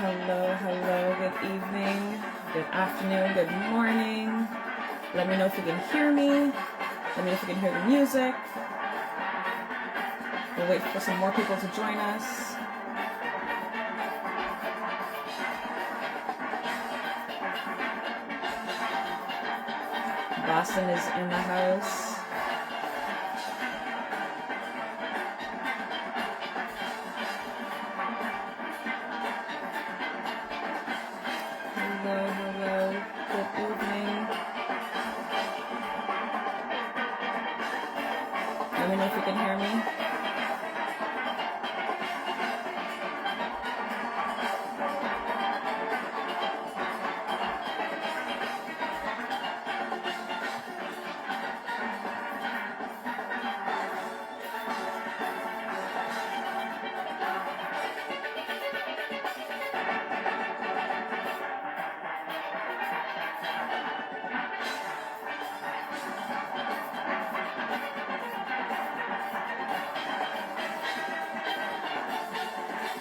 Hello, hello, good evening, good afternoon, good morning. Let me know if you can hear me. Let me know if you can hear the music. We'll wait for some more people to join us. Boston is in the house. Let me know if you can hear me.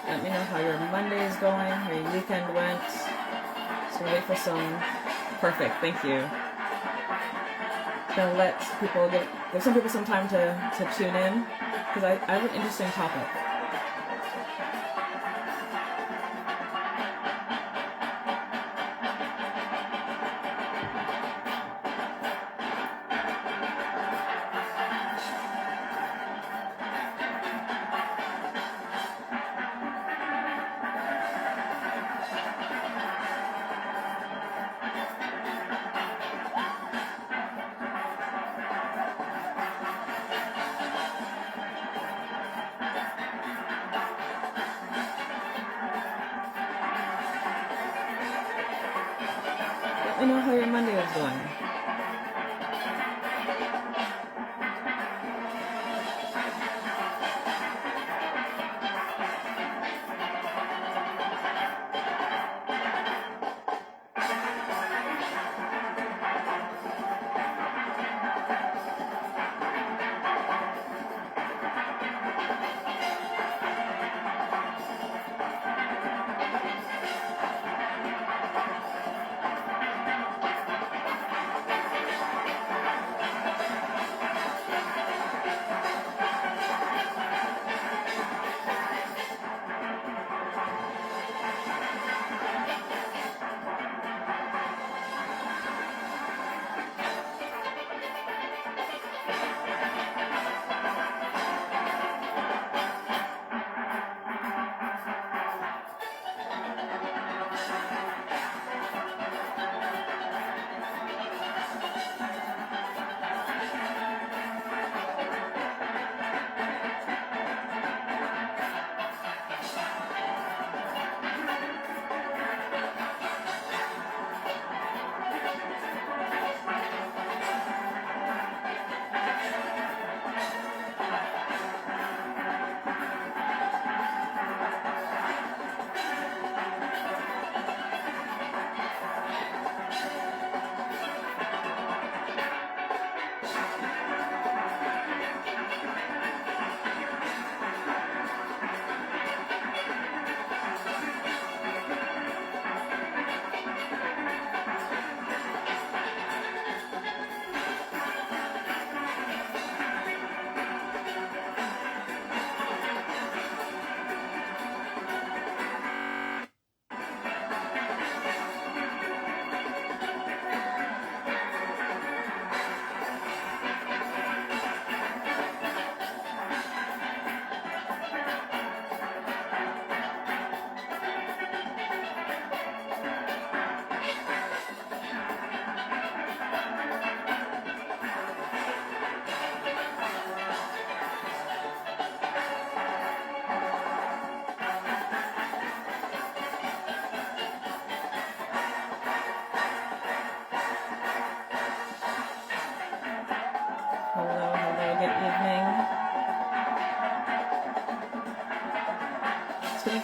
Let me know how your Monday is going, how your weekend went. So wait for some. Perfect, thank you. Gonna let people give some people some time to tune in because I have an interesting topic. Let me know how your Monday is going.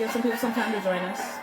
give some people some time to join us.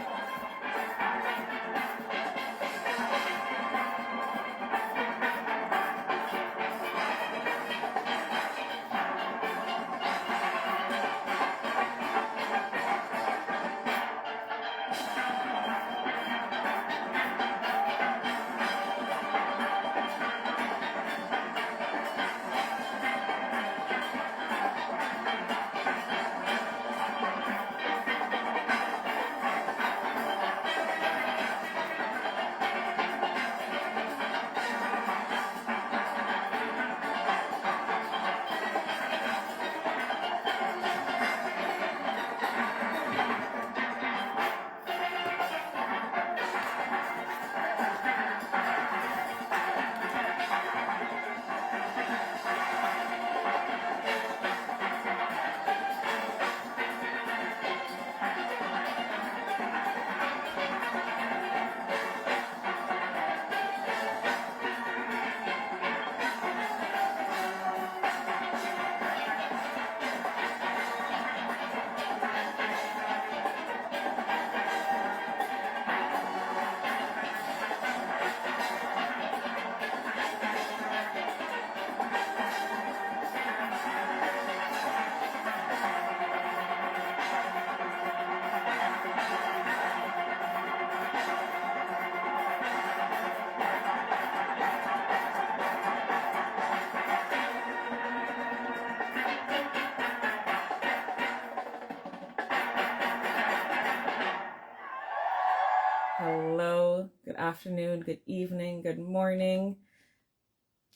Hello, good afternoon, good evening, good morning.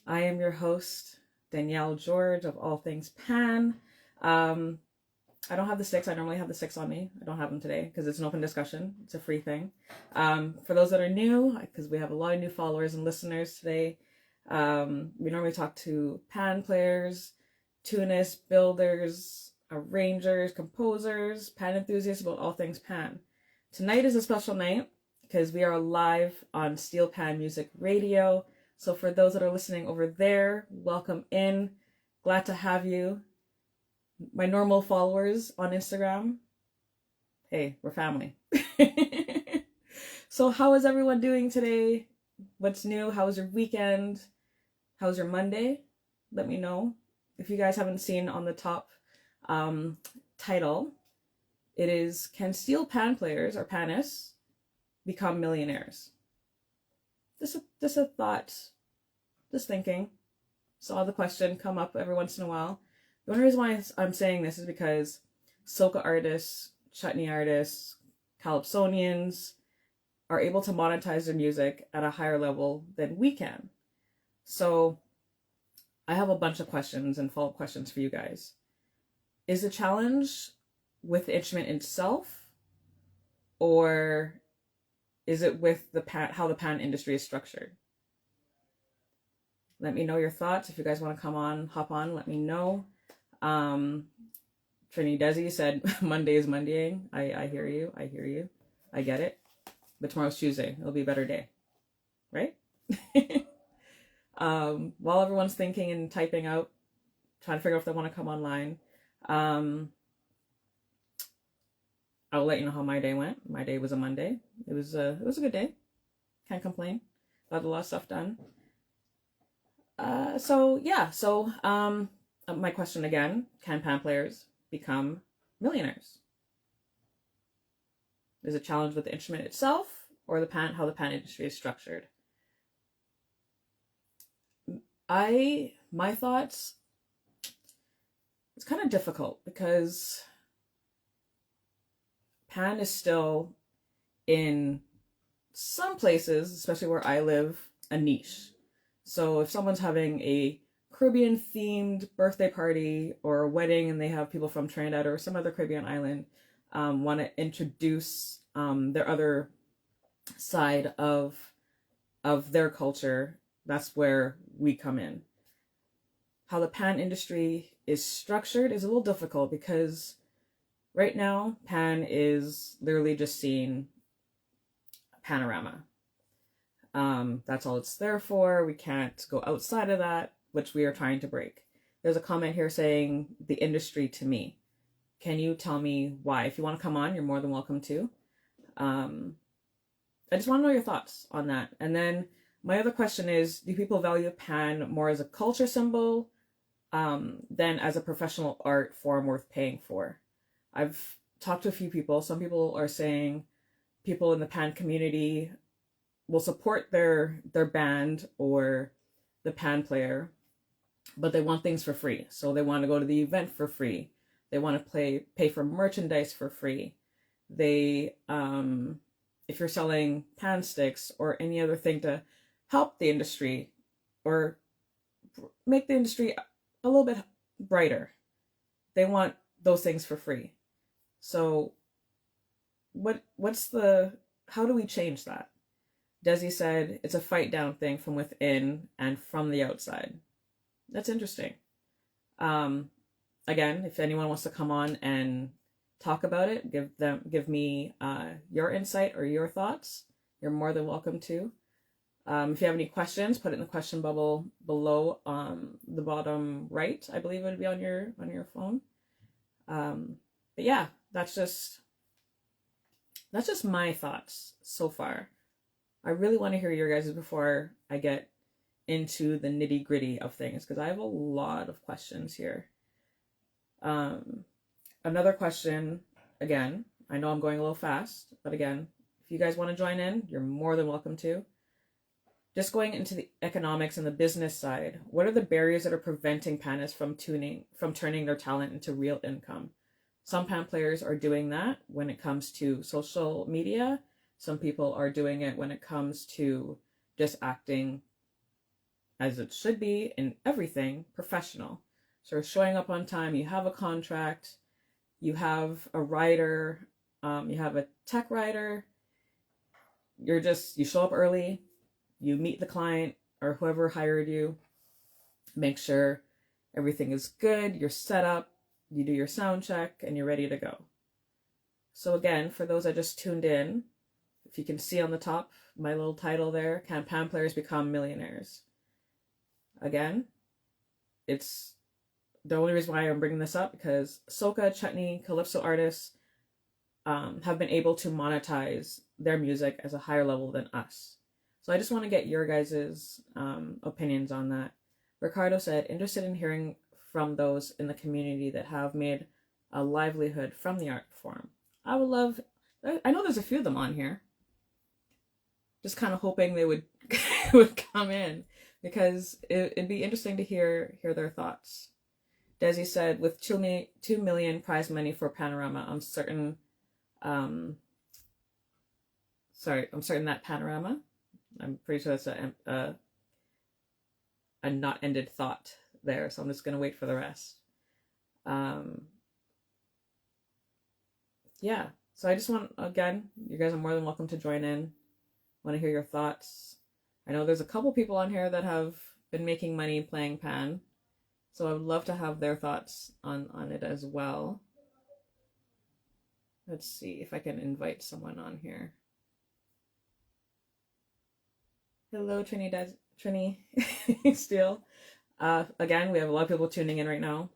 I am your host, Danielle George of All Things Pan. I don't have the sticks. I normally have the sticks on me. I don't have them today because it's an open discussion. It's a free thing. For those that are new, because we have a lot of new followers and listeners today, we normally talk to pan players, tunists, builders, arrangers, composers, pan enthusiasts about all things pan. Tonight is a special night because we are live on Steel Pan Music Radio. So for those that are listening over there, welcome in. Glad to have you. My normal followers on Instagram, hey, we're family. So how is everyone doing today? What's new? How was your weekend? How was your Monday? Let me know. If you guys haven't seen on the top title, it is, can steel pan players or pannists become millionaires? Just a thought, just thinking. Saw the question come up every once in a while. The only reason why I'm saying this is because soca artists, chutney artists, calypsonians are able to monetize their music at a higher level than we can. So I have a bunch of questions and follow-up questions for you guys. Is the challenge with the instrument itself, or is it with the how the pan industry is structured? Let me know your thoughts. If you guys want to hop on, let me know. Trini Desi said Monday is Mondaying. I hear you. I get it. But tomorrow's Tuesday. It'll be a better day. Right? While everyone's thinking and typing out, trying to figure out if they want to come online, I'll let you know how my day went. My day was a Monday. It was a good day. Can't complain. Got a lot of stuff done. My question again, can pan players become millionaires? Is it a challenge with the instrument itself or how the pan industry is structured? My thoughts, it's kind of difficult because pan is still, in some places, especially where I live, a niche. So if someone's having a Caribbean themed birthday party or a wedding and they have people from Trinidad or some other Caribbean island want to introduce their other side of their culture, that's where we come in. How the pan industry is structured is a little difficult because right now pan is literally just seeing panorama. That's all it's there for. We can't go outside of that, which we are trying to break. There's a comment here saying the industry to me. can you tell me why? If you want to come on, you're more than welcome to. I just want to know your thoughts on that. And then my other question is, do people value pan more as a culture symbol than as a professional art form worth paying for? I've talked to a few people. Some people are saying people in the pan community will support their band or the pan player, but they want things for free. So they want to go to the event for free. They want to pay for merchandise for free. They, if you're selling pan sticks or any other thing to help the industry or make the industry a little bit brighter, they want those things for free. So how do we change that? Desi said it's a fight down thing from within and from the outside. That's interesting. Again, if anyone wants to come on and talk about it, give me your insight or your thoughts. You're more than welcome to. If you have any questions, put it in the question bubble below the bottom right. I believe it would be on your phone. But yeah, that's just my thoughts so far. I really want to hear your guys' before I get into the nitty gritty of things, because I have a lot of questions here. Another question, again, I know I'm going a little fast, but again, if you guys want to join in, you're more than welcome to. Just going into the economics and the business side, what are the barriers that are preventing pannists from turning their talent into real income? Some pan players are doing that when it comes to social media. Some people are doing it when it comes to just acting as it should be in everything professional. So showing up on time, you have a contract, you have a writer, you have a tech writer, you show up early, you meet the client or whoever hired you, make sure everything is good, you're set up, you do your sound check, and you're ready to go. So again, for those that just tuned in, if you can see on the top, my little title there, Can Pan Players Become Millionaires? Again, it's the only reason why I'm bringing this up, because soca, chutney, calypso artists have been able to monetize their music as a higher level than us. So I just want to get your guys' opinions on that. Ricardo said, interested in hearing from those in the community that have made a livelihood from the art form. I know there's a few of them on here. Just kind of hoping they would come in, because it'd be interesting to hear their thoughts. Desi said, with 2 million prize money for Panorama, I'm certain that Panorama, I'm pretty sure that's a not ended thought there, so I'm just going to wait for the rest. Yeah, so I just want, again, you guys are more than welcome to join in. Want to hear your thoughts. I know there's a couple people on here that have been making money playing pan, so I would love to have their thoughts on it as well. Let's see if I can invite someone on here. Hello, Trini Steel. Again, we have a lot of people tuning in right now.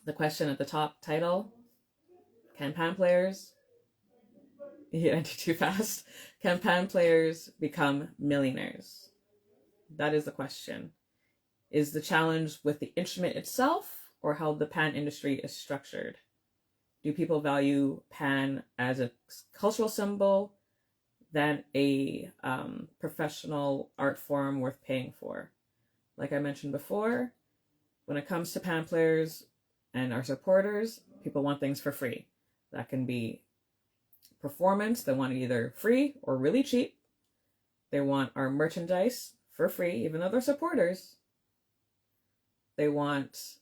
The question at the top title, can pan players, yeah, too fast, can pan players become millionaires? That is the question. Is the challenge with the instrument itself or how the pan industry is structured? Do people value pan as a cultural symbol than a professional art form worth paying for? Like I mentioned before, when it comes to pan players and our supporters, people want things for free. That can be performance. They want it either free or really cheap. They want our merchandise for free, even though they're supporters. They want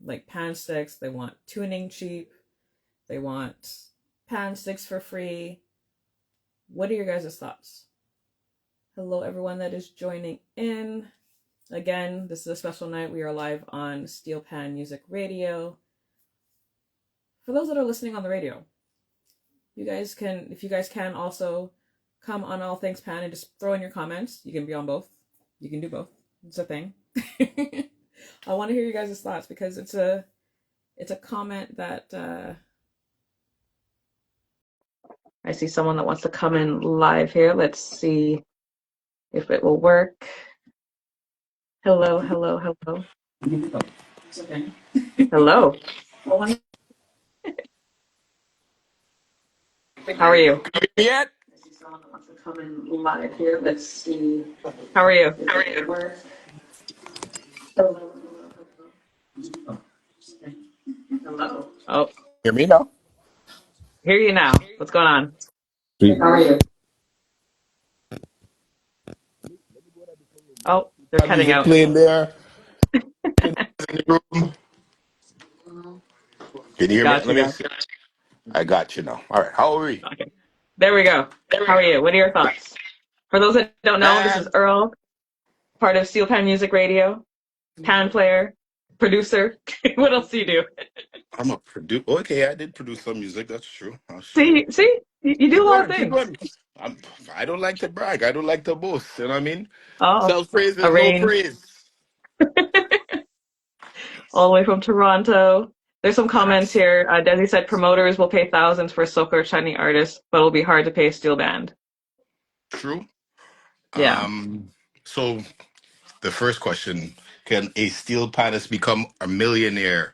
like pan sticks. They want tuning cheap. They want pan sticks for free. What are your guys' thoughts? Hello, everyone that is joining in. Again, this is a special night. We are live on Steel Pan Music Radio. For those that are listening on the radio, if you guys can also come on All Things Pan and just throw in your comments. You can be on both. You can do both. It's a thing. I want to hear you guys' thoughts, because it's a It's a comment that I see someone that wants to come in live here. Let's see if it will work. Hello, hello, hello. Okay. Hello. How are you? Yet? I see someone that wants to come in live here. Let's see. How are you? How are you? Hello, hello, hello. Oh, Hear me now? hear you now. What's going on? Sweet. How are you? Oh, they're cutting Music out. playing there in the room. Can you hear me? Got you, Let me got see. I got you now. All right. How are we? you. Okay. There we go. How are you? What are your thoughts? For those that don't know, this is Man, Earl, part of Steel Pan Music Radio, pan player, producer. What else do you do? I'm a producer. Okay, I did produce some music. That's true. That's true. See, you do Keep a lot of going. Keep things. going. I'm, I don't like to brag. I don't like to boast. You know what I mean? Oh, Self praise is no arrange praise. all the way from Toronto. There's some comments That's here. Desi said promoters will pay thousands for soca or Chinese artists, but it'll be hard to pay a steel band. true. Yeah. Um, so the first question, can a steel panelist become a millionaire?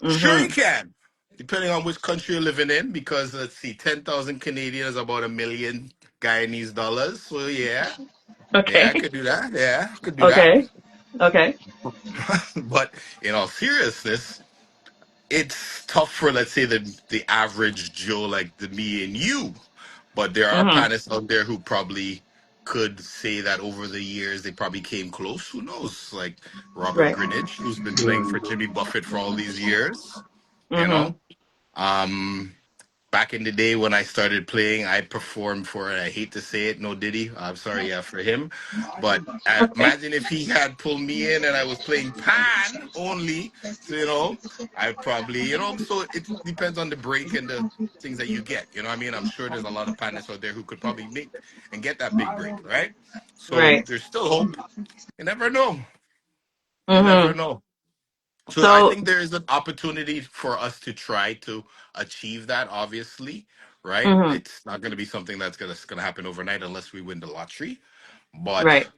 Sure, you Mm-hmm. can, depending on which country you're living in, because let's see, 10,000 Canadian is about a million Guyanese dollars. So, yeah, I Okay. could do that. Yeah, I could do that. Okay. Okay. But in all seriousness, it's tough for, let's say, the average Joe like the me and you. But there are Mm-hmm. panelists out there who probably could say that over the years they probably came close. Who knows? Like Robert Right. Greenidge, who's been playing for Jimmy Buffett for all these years, you Mm-hmm. know? Um, Back in the day when I started playing, I performed for, I hate to say it, no Diddy. I'm sorry, yeah, for him. But Okay. imagine if he had pulled me in and I was playing pan only. So, I probably, so it depends on the break and the things that you get. You know what I mean? I'm sure there's a lot of panists out there who could probably make and get that big break, right? So Right. there's still hope. You never know. You never Mm-hmm. know. So I So, think there is an opportunity for us to try to achieve that. Obviously, right? mm-hmm. It's not going to be something that's gonna happen overnight unless we win the lottery. But Right.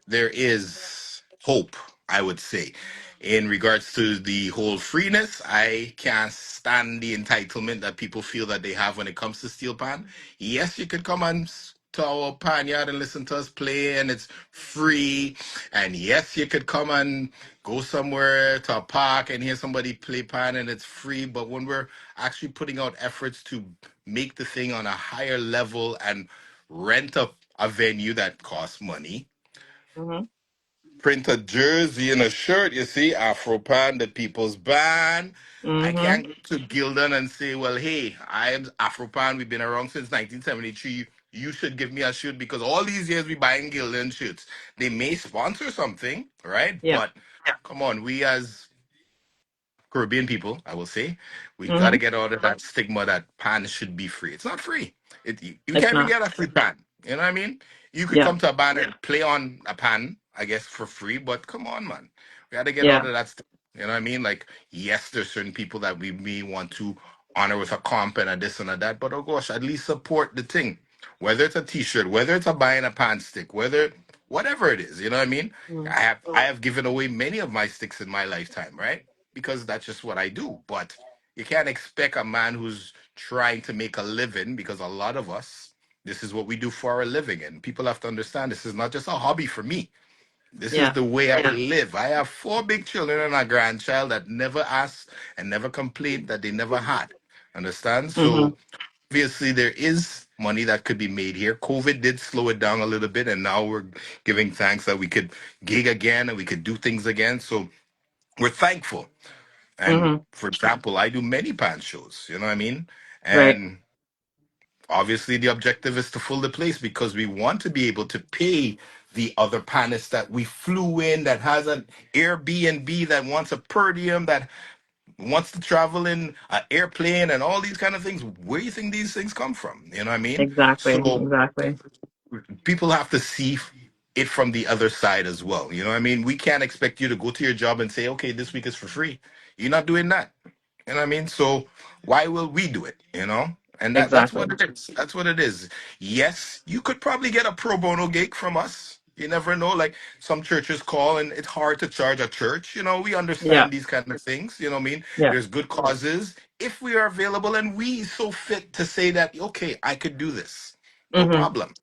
there is hope, I would say. In regards to the whole freeness, I can't stand the entitlement that people feel that they have when it comes to steel pan. Yes, you could come on to our pan yard and listen to us play and it's free. And yes, you could come and go somewhere to a park and hear somebody play pan and it's free. But when we're actually putting out efforts to make the thing on a higher level and rent a venue that costs money, Mm-hmm. print a jersey and a shirt, you see, Afropan, the people's band. I Mm-hmm. can't go to Gildan and say, well, hey, I am Afropan. We've been around since 1973. You should give me a shirt because all these years we buying Gildan shirts. They may sponsor something, right? Yeah. But come on, we as Caribbean people, I will say, we got to Mm-hmm. get out of that stigma that pan should be free. It's not free. You It's can't even not. get a free pan. You know what I mean? You could Yeah. come to a band and play on a pan, I guess, for free, but come on, man. We got to get out Yeah. of that. You know what I mean? Like, yes, there's certain people that we may want to honor with a comp and a this and a that, but oh gosh, at least support the thing. Whether it's a t-shirt, whether it's a buying a pan stick, whatever it is, you know what I mean? Mm-hmm. I have given away many of my sticks in my lifetime, right? Because that's just what I do. But you can't expect a man who's trying to make a living, because a lot of us, this is what we do for our living. And people have to understand this is not just a hobby for me. This is Yeah. the way I live. I have four big children and a grandchild that never asked and never complained that they never had. Understand? Mm-hmm. So obviously there is money that could be made here. COVID did slow it down a little bit, and now we're giving thanks that we could gig again and we could do things again. So we're thankful. And Mm-hmm. for example, I do many pan shows, you know what I mean? Right. And obviously the objective is to fill the place because we want to be able to pay the other panists that we flew in, that has an Airbnb, that wants a per diem, that wants to travel in an airplane and all these kind of things. Where do you think these things come from? You know what I mean? Exactly. So Exactly. people have to see. it from the other side as well. You know what I mean? We can't expect you to go to your job and say, okay, this week is for free. You're not doing that. You know what I mean? So why will we do it? You know? And that's what Exactly. it is. That's what it is. Yes, you could probably get a pro bono gig from us. You never know. Like some churches call and it's hard to charge a church. You know, we Yeah. understand these kind of things. You know what I mean? Yeah. There's good causes. If we are available and we so fit to say that, okay, I could do this. No Mm-hmm. problem.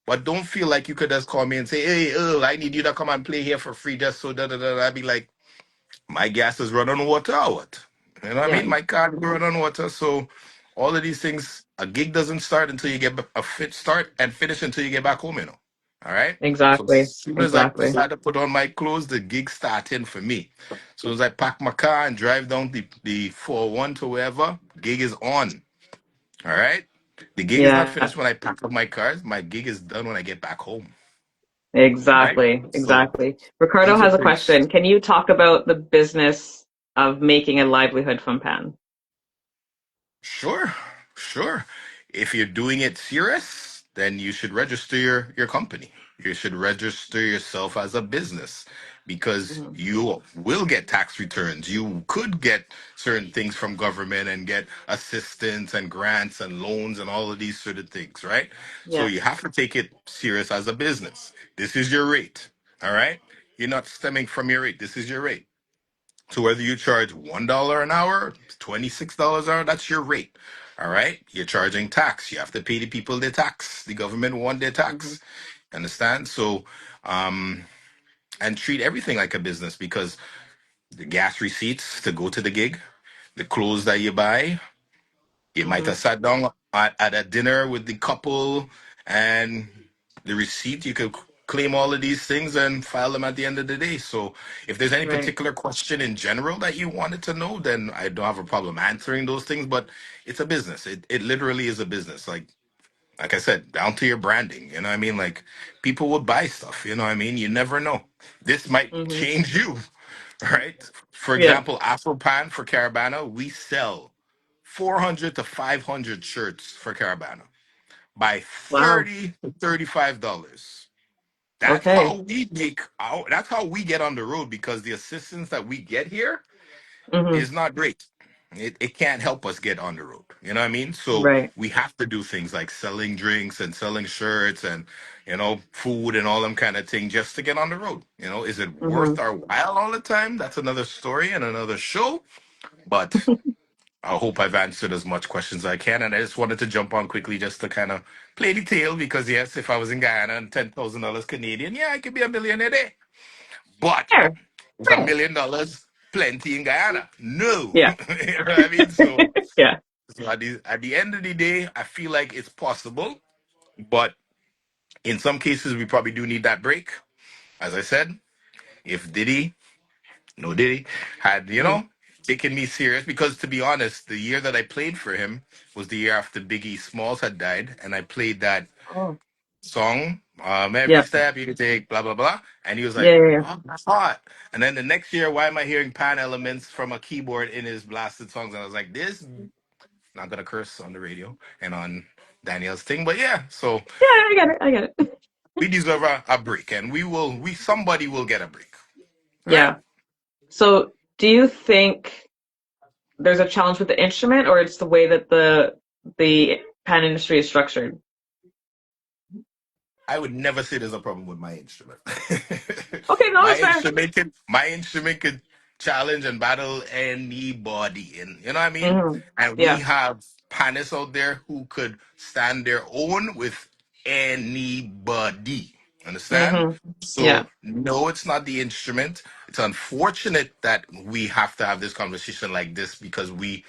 But don't feel like you could just call me and say, hey, Earl, I need you to come and play here for free just so da da da. I'd be like, my gas is run on water or what? You know what I Yeah. mean? My car will run on water. So all of these things, a gig doesn't start until you get a fit start and finish until you get back home, you know. All right. So as Exactly. soon as I Exactly. decide to put on my clothes, the gig starting for me. As soon as I pack my car and drive down the 401 to wherever, gig is on. All right. The gig is not Yeah. finished when I pack up my cars. My gig is done when I get back home. Right. Exactly. So Exactly. Ricardo these are has a things. question. Can you talk about the business of making a livelihood from pan? Sure, sure. If you're doing it serious, then you should register your company. You should register yourself as a business because Hmm. you will get tax returns. You could get certain things from government and get assistance and grants and loans and all of these sort of things, right? So Yeah. you have to take it serious as a business. This is your rate, all right? You're not stemming from your rate. This is your rate. So whether you charge $1 an hour, $26 an hour, that's your rate. All right. You're charging tax. You have to pay the people their tax. The government want their Hmm. tax. Understand? So um and treat everything like a business because the gas receipts to go to the gig, the clothes that you buy, you might Hmm. have sat down at a dinner with the couple and the receipt, you could claim all of these things and file them at the end of the day. So if there's any Right. particular question in general that you wanted to know, then I don't have a problem answering those things. But it's a business. It literally is a business. Like I said, down to your branding. You know what I mean? Like people would buy stuff. You know what I mean? You never know. This might Hmm. change you, right? For Yeah. example, Afropan for Caravana, we sell 400 to 500 shirts for Caravana by Wow. 30 to $35. That's Okay. how we make out. That's how we get on the road because the assistance that we get here Hmm. is not great. It can't help us get on the road. You know what I mean? So Right. we have to do things like selling drinks and selling shirts and food and all them kind of thing just to get on the road. Is it Hmm. worth our while all the time? That's another story and another show. But I hope I've answered as much questions as I can. And I just wanted to jump on quickly just to kind of play the tail because yes, if I was in Guyana and $10,000 Canadian, yeah, I could be a millionaire there. But Fair. is Fair. $1 million plenty in Guyana? No. Yeah. You know what I mean? Yeah. So at the end of the day, I feel like it's possible, but in some cases, we probably do need that break. As I said, if Diddy, no Diddy, had, Hmm. taken me serious, because to be honest, the year that I played for him was the year after Biggie Smalls had died, and I played that Oh. song, every Yeah. step you take, blah blah blah, and he was Yeah. like, Yeah. Yeah. "Oh, that's hot." And then the next year, why am I hearing pan elements from a keyboard in his blasted songs? And I was like, "This not gonna curse on the radio and on Daniel's thing, but yeah." So Yeah. I get it. I get it. we deserve a break, and somebody will get a break, right? Yeah. So, do you think there's a challenge with the instrument, or it's the way that the pan industry is structured? I would never say there's a problem with my instrument. Okay, no, my that's fair. instrument could my instrument could challenge and battle anybody, and you know what I mean. Hmm. And we Yeah. have panists out there who could stand their own with anybody. Understand? Hmm. Yeah. So no, it's not the instrument. It's unfortunate that we have to have this conversation like this because we,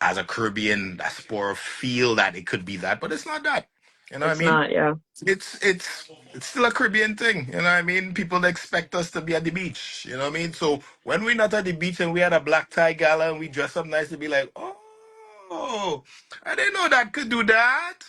as a Caribbean diaspora, feel that it could be that, but it's not that. You know what I It's mean? not. Yeah. It's still a Caribbean thing, you know what I mean? People expect us to be at the beach, you know what I mean? So when we're not at the beach and we had a black tie gala and we dress up nice to be like, oh, I didn't know that could do that.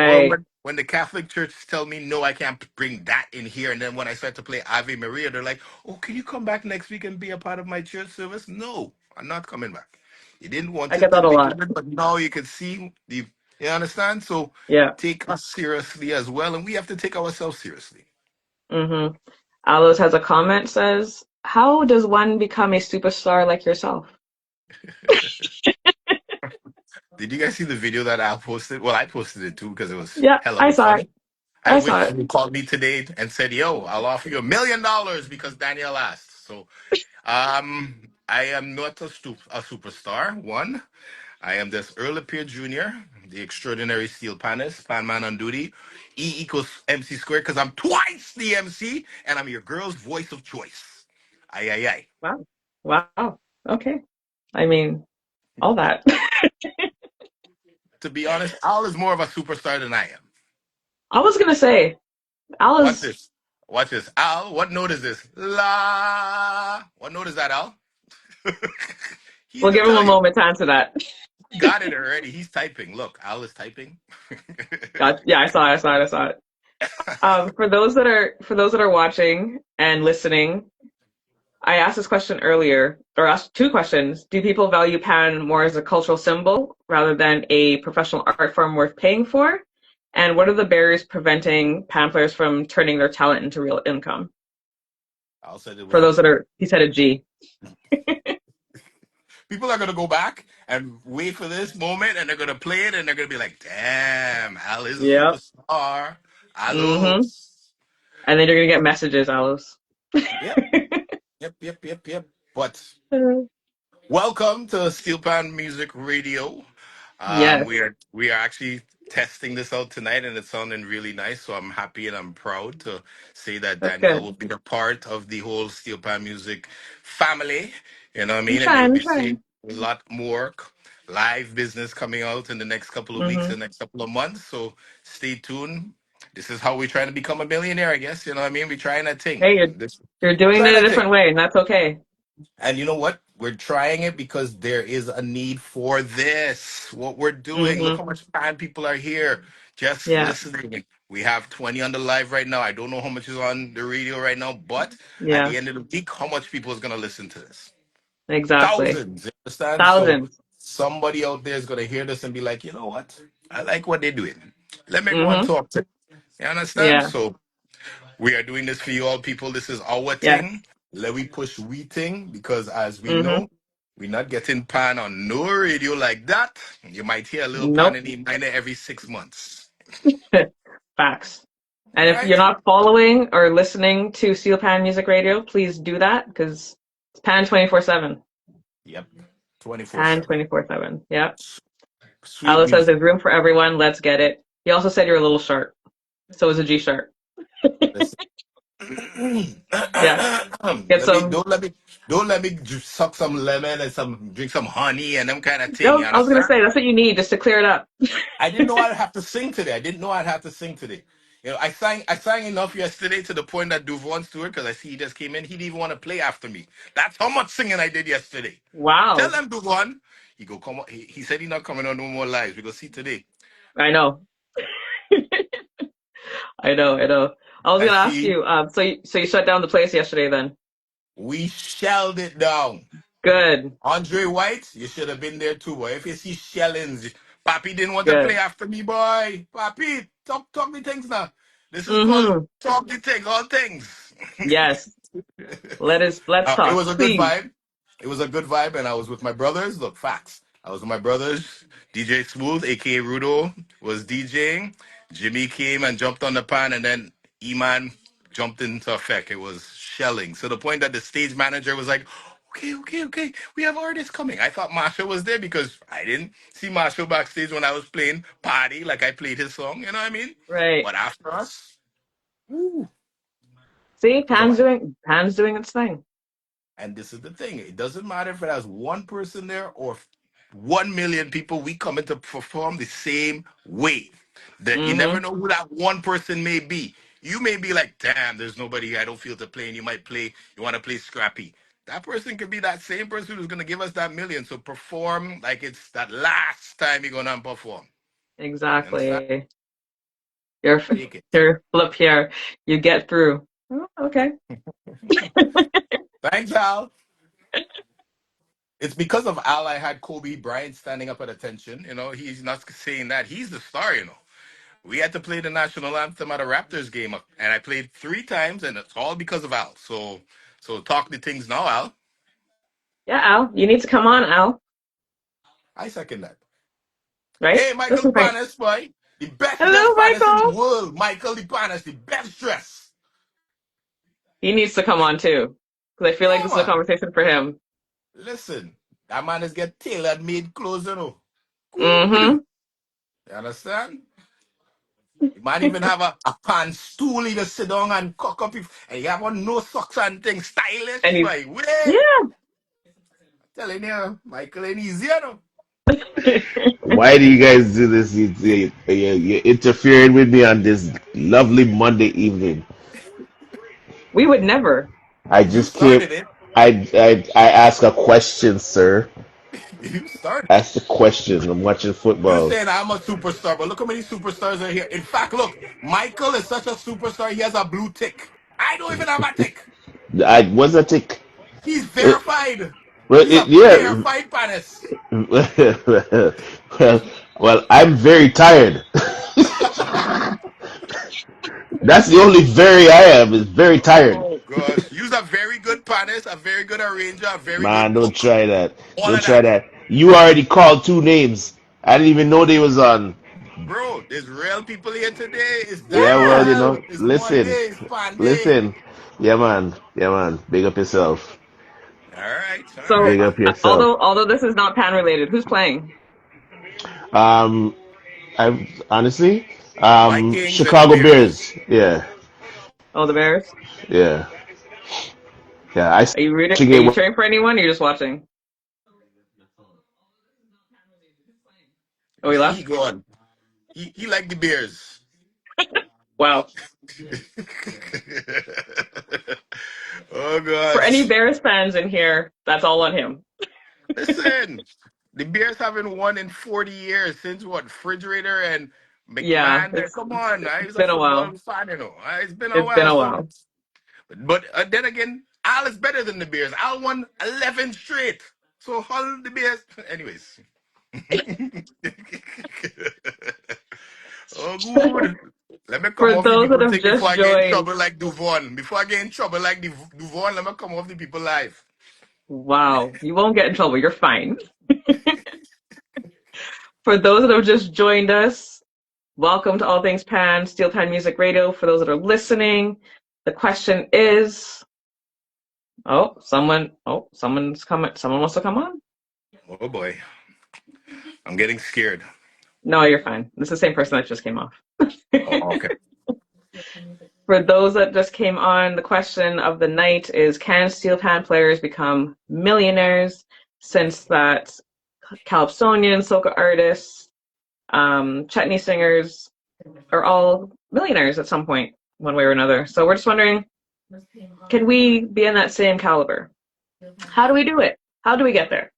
Or Right. when the Catholic Church tell me no, I can't bring that in here, and then when I start to play Ave Maria, they're like, "Oh, can you come back next week and be a part of my church service?" No, I'm not coming back. You didn't want I it get to that a lot. begin, but now you can see the. You understand? So Yeah. take us seriously as well, and we have to take ourselves seriously. Mm-hmm. Aloes has a comment says, "How does one become a superstar like yourself?" Did you guys see the video that Al posted? Well, I posted it too because it was Yeah, hella I saw it. funny. I I saw wish it. you called me today and said, "Yo, I'll offer you $1 million because Danielle asked." So, I am not a superstar. One, I am this Earl La Pierre Jr., the extraordinary steel panist, pan man on duty. E equals MC squared because I'm twice the MC and I'm your girl's voice of choice. Aye, aye, aye. Wow. Wow. Okay. I mean, all that. To be honest, Al is more of a superstar than I am. I was gonna say, Watch Alice, this. Watch this. Al, what note is this? La. What note is that, Al? He we'll even give him a tell you. moment to answer that. He got it already. He's typing. Look, Al is typing. God, yeah, I saw it, I saw it, I saw it. For those that are watching and listening, I asked this question earlier, or asked two questions. Do people value pan more as a cultural symbol rather than a professional art form worth paying for? And what are the barriers preventing pan players from turning their talent into real income? Al said it For without those that thinking. are, he said a G. People are gonna go back and wait for this moment, and they're gonna play it, and they're gonna be like, "Damn, Al is a Yep. superstar." Mm-hmm. Alos. And then you're gonna get messages, Alice. Yep, yep. But welcome to Steel Pan Music Radio. Yes, We are actually testing this out tonight, and it's sounding really nice. So I'm happy and I'm proud to say that that's Danielle good. will be a part of the whole Steel Pan Music family. You know what I I'm mean? And trying, you'll I'm be trying. seeing a lot more live business coming out in the next couple of weeks Mm-hmm. and next couple of months. So stay tuned. This is how we're trying to become a millionaire, I guess. You know what I mean? We're trying that thing. Hey, you're doing Trying it a that thing. different way, and that's okay. And you know what? We're trying it because there is a need for this. What we're doing. Look Mm-hmm. how much time people are here just Yeah, listening. We have 20 on the live right now. I don't know how much is on the radio right now, but at yeah, the end of the week, how much people is going to listen to this? exactly. Thousands. You understand? So Thousands. somebody out there is going to hear this and be like, you know what? I like what they're doing. Let me go and Mm-hmm. talk to them. You understand? Yeah, So we are doing this for you all people. This is our yes. thing. Let we push we thing because as we Mm-hmm. know, we're not getting pan on no radio like that. You might hear a little pan Nope. in the minor every 6 months. Facts. All And if you're right? not following or listening to Steel Pan Music Radio, please do that because it's Pan 24/7. Yep. 24 Pan 7. 24/7. Yep. Sweet Alice says music. there's room for everyone. Let's get it. He also said you're a little short. So is a G sharp. Listen. Yeah. Get let me some. don't let me don't let me suck some lemon and some drink some honey and them kind of thing. You No, I was gonna understand? say that's what you need just to clear it up. I didn't know I'd have to sing today. I didn't know I'd have to sing today. You know, I sang enough yesterday to the point that Duvone Stewart, because I see he just came in, he didn't even want to play after me. That's how much singing I did yesterday. Tell Wow. them Duvone. He go come on. He said he not coming on no more lives. We go see today. I know. I know. I know. I was I gonna ask see you. So you shut down the place yesterday then? we shelled it down. Good. Andre White, you should have been there too, boy. If you see shellings, Papi didn't want to play Good. after me, boy. Papi, talk the things now. This is called Mm-hmm. talk the thing, all things. Yes. Let's It talk, was a good please. vibe. It was a good vibe, and I was with my brothers. Look, facts. I was with my brothers. DJ Smooth, aka Rudo, was DJing. Jimmy came and jumped on the pan, and then Eman jumped into effect. It was shelling. So the point that the stage manager was like, okay, we have artists coming. I thought Marshall was there because I didn't see Marshall backstage when I was playing Party, like I played his song, you know what I mean? Right. But after us, woo, See, it was a vibe. Pan's doing its thing. And this is the thing. It doesn't matter if it has one person there or 1 million people. We come in to perform the same way. That you never Mm-hmm. know who that one person may be. You may be like, damn, there's nobody here. I don't feel to play. And you might play, you want to play scrappy. That person could be that same person who's going to give us that million. So perform like it's that last time you're going to perform. You understand? Exactly. You're Take it. you're flip here. You get through. Oh, okay. Thanks, Al. It's because of Al I had Kobe Bryant standing up at attention. You know, he's not saying that. He's the star, you know. We had to play the national anthem at a Raptors game, and I played 3 times, and it's all because of Al. So talk the things now, Al. Yeah, Al, you need to come on, Al. I second that. Right? Hey, Michael Listen, Frank. Panis, boy. The best dressed Hello, Panis in the Michael. world. Michael the Panis, the best dress. He needs to come on too, because I feel like Yeah, this is a man. conversation for him. Listen, that man is get tailored made clothes, you know. Good. Mm-hmm. You understand? The man even have a pan stool he just sit down and cock up. And you have on no socks and things. And Stylish, he's boy. Way. yeah. Telling you, Michael ain't easy, you know. Why do you guys do this? You're interfering with me on this lovely Monday evening. We would never. I You just came. started it. I ask a question, sir. You started. Ask the question. I'm watching You football. saying I'm a superstar, but look how many superstars are here. In fact, look, Michael is such a superstar, he has a blue tick. I don't even have a tick. I was a tick. He's Uh, verified. well, He's a yeah. verified panis. well, I'm very tired. That's the only very I am. Is very tired. Oh gosh. You're a very good panis, a very good arranger, a very Man, good don't cook. try that. All Don't of try that. that. You already called 2 names. I didn't even know they was on. Bro, there's real people here today. It's Yeah, well, Danielle. It's Monday. listen, It's Panday. listen. Yeah, man. Yeah, man. Big up yourself. All right, all So, Big right. up yourself. although this is not pan related, who's playing? Um, I honestly, Vikings and the Chicago Bears. Bears. Yeah, Oh, the Bears. yeah, yeah. I Are you rooting? watching Are it. you cheering for anyone? Or you're just watching? Oh, You he see, he left. gone. He like the Bears. Wow. Oh For any gosh. Bears fans in here, that's all on him. Listen, the Bears haven't won in 40 years since what? Refrigerator and Yeah, McMahon. Come on, I was it's a been a football while. fan, you know. It's been a It's been while. a So, while. but then again, Al is better than the Bears. Al won 11 straight. So, all the Bears. Anyways. Oh, good. Let me come For off the those that people have thing before just I get in joined, trouble like Duvone. Before I get in trouble like Duvone, let me come off the people live. wow, you won't get in trouble. You're fine. For those that have just joined us, welcome to All Things Pan, Steel Pan Music Radio. For those that are listening, the question is, someone's coming. Someone wants to come on? Oh boy, I'm getting scared. No, you're fine. This is the same person that just came off. Oh, okay. For those that just came on, the question of the night is, can steel pan players become millionaires? Since that calypsonian, soca artists, chutney singers are all millionaires at some point, one way or another. So we're just wondering, can we be in that same caliber? How do we do it? How do we get there?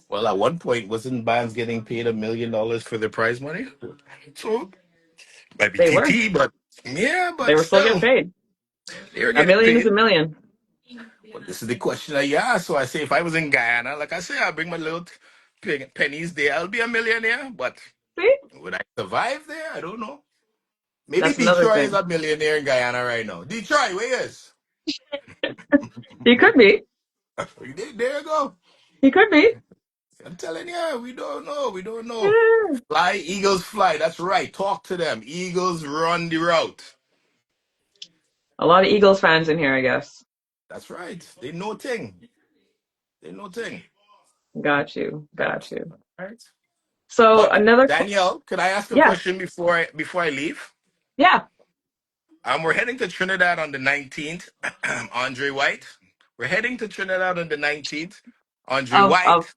Well, at one point, wasn't bands getting paid $1 million for their prize money? So might be They were. TT, but yeah, They but were still getting still, paid. they were A getting million is paid. a million. Well, this is the question I asked. So I say, if I was in Guyana, like I say, I bring my little pennies there. I'll be a millionaire, but See? would I survive there? I don't know. Maybe That's another Detroit is thing. a millionaire in Guyana right now. Detroit, where is? He could be. There you go. He could be. I'm telling you, we don't know. We don't know. Yeah. Fly, Eagles fly. That's right. Talk to them. Eagles run the route. A lot of Eagles fans in here, I guess. That's right. They know thing. They know thing. Got you. Got you. Right. So But another, Danielle, could I ask a yeah, question before I leave? yeah. We're heading to Trinidad on the 19th. Andre White. We're heading to Trinidad on the 19th. Andre Of White of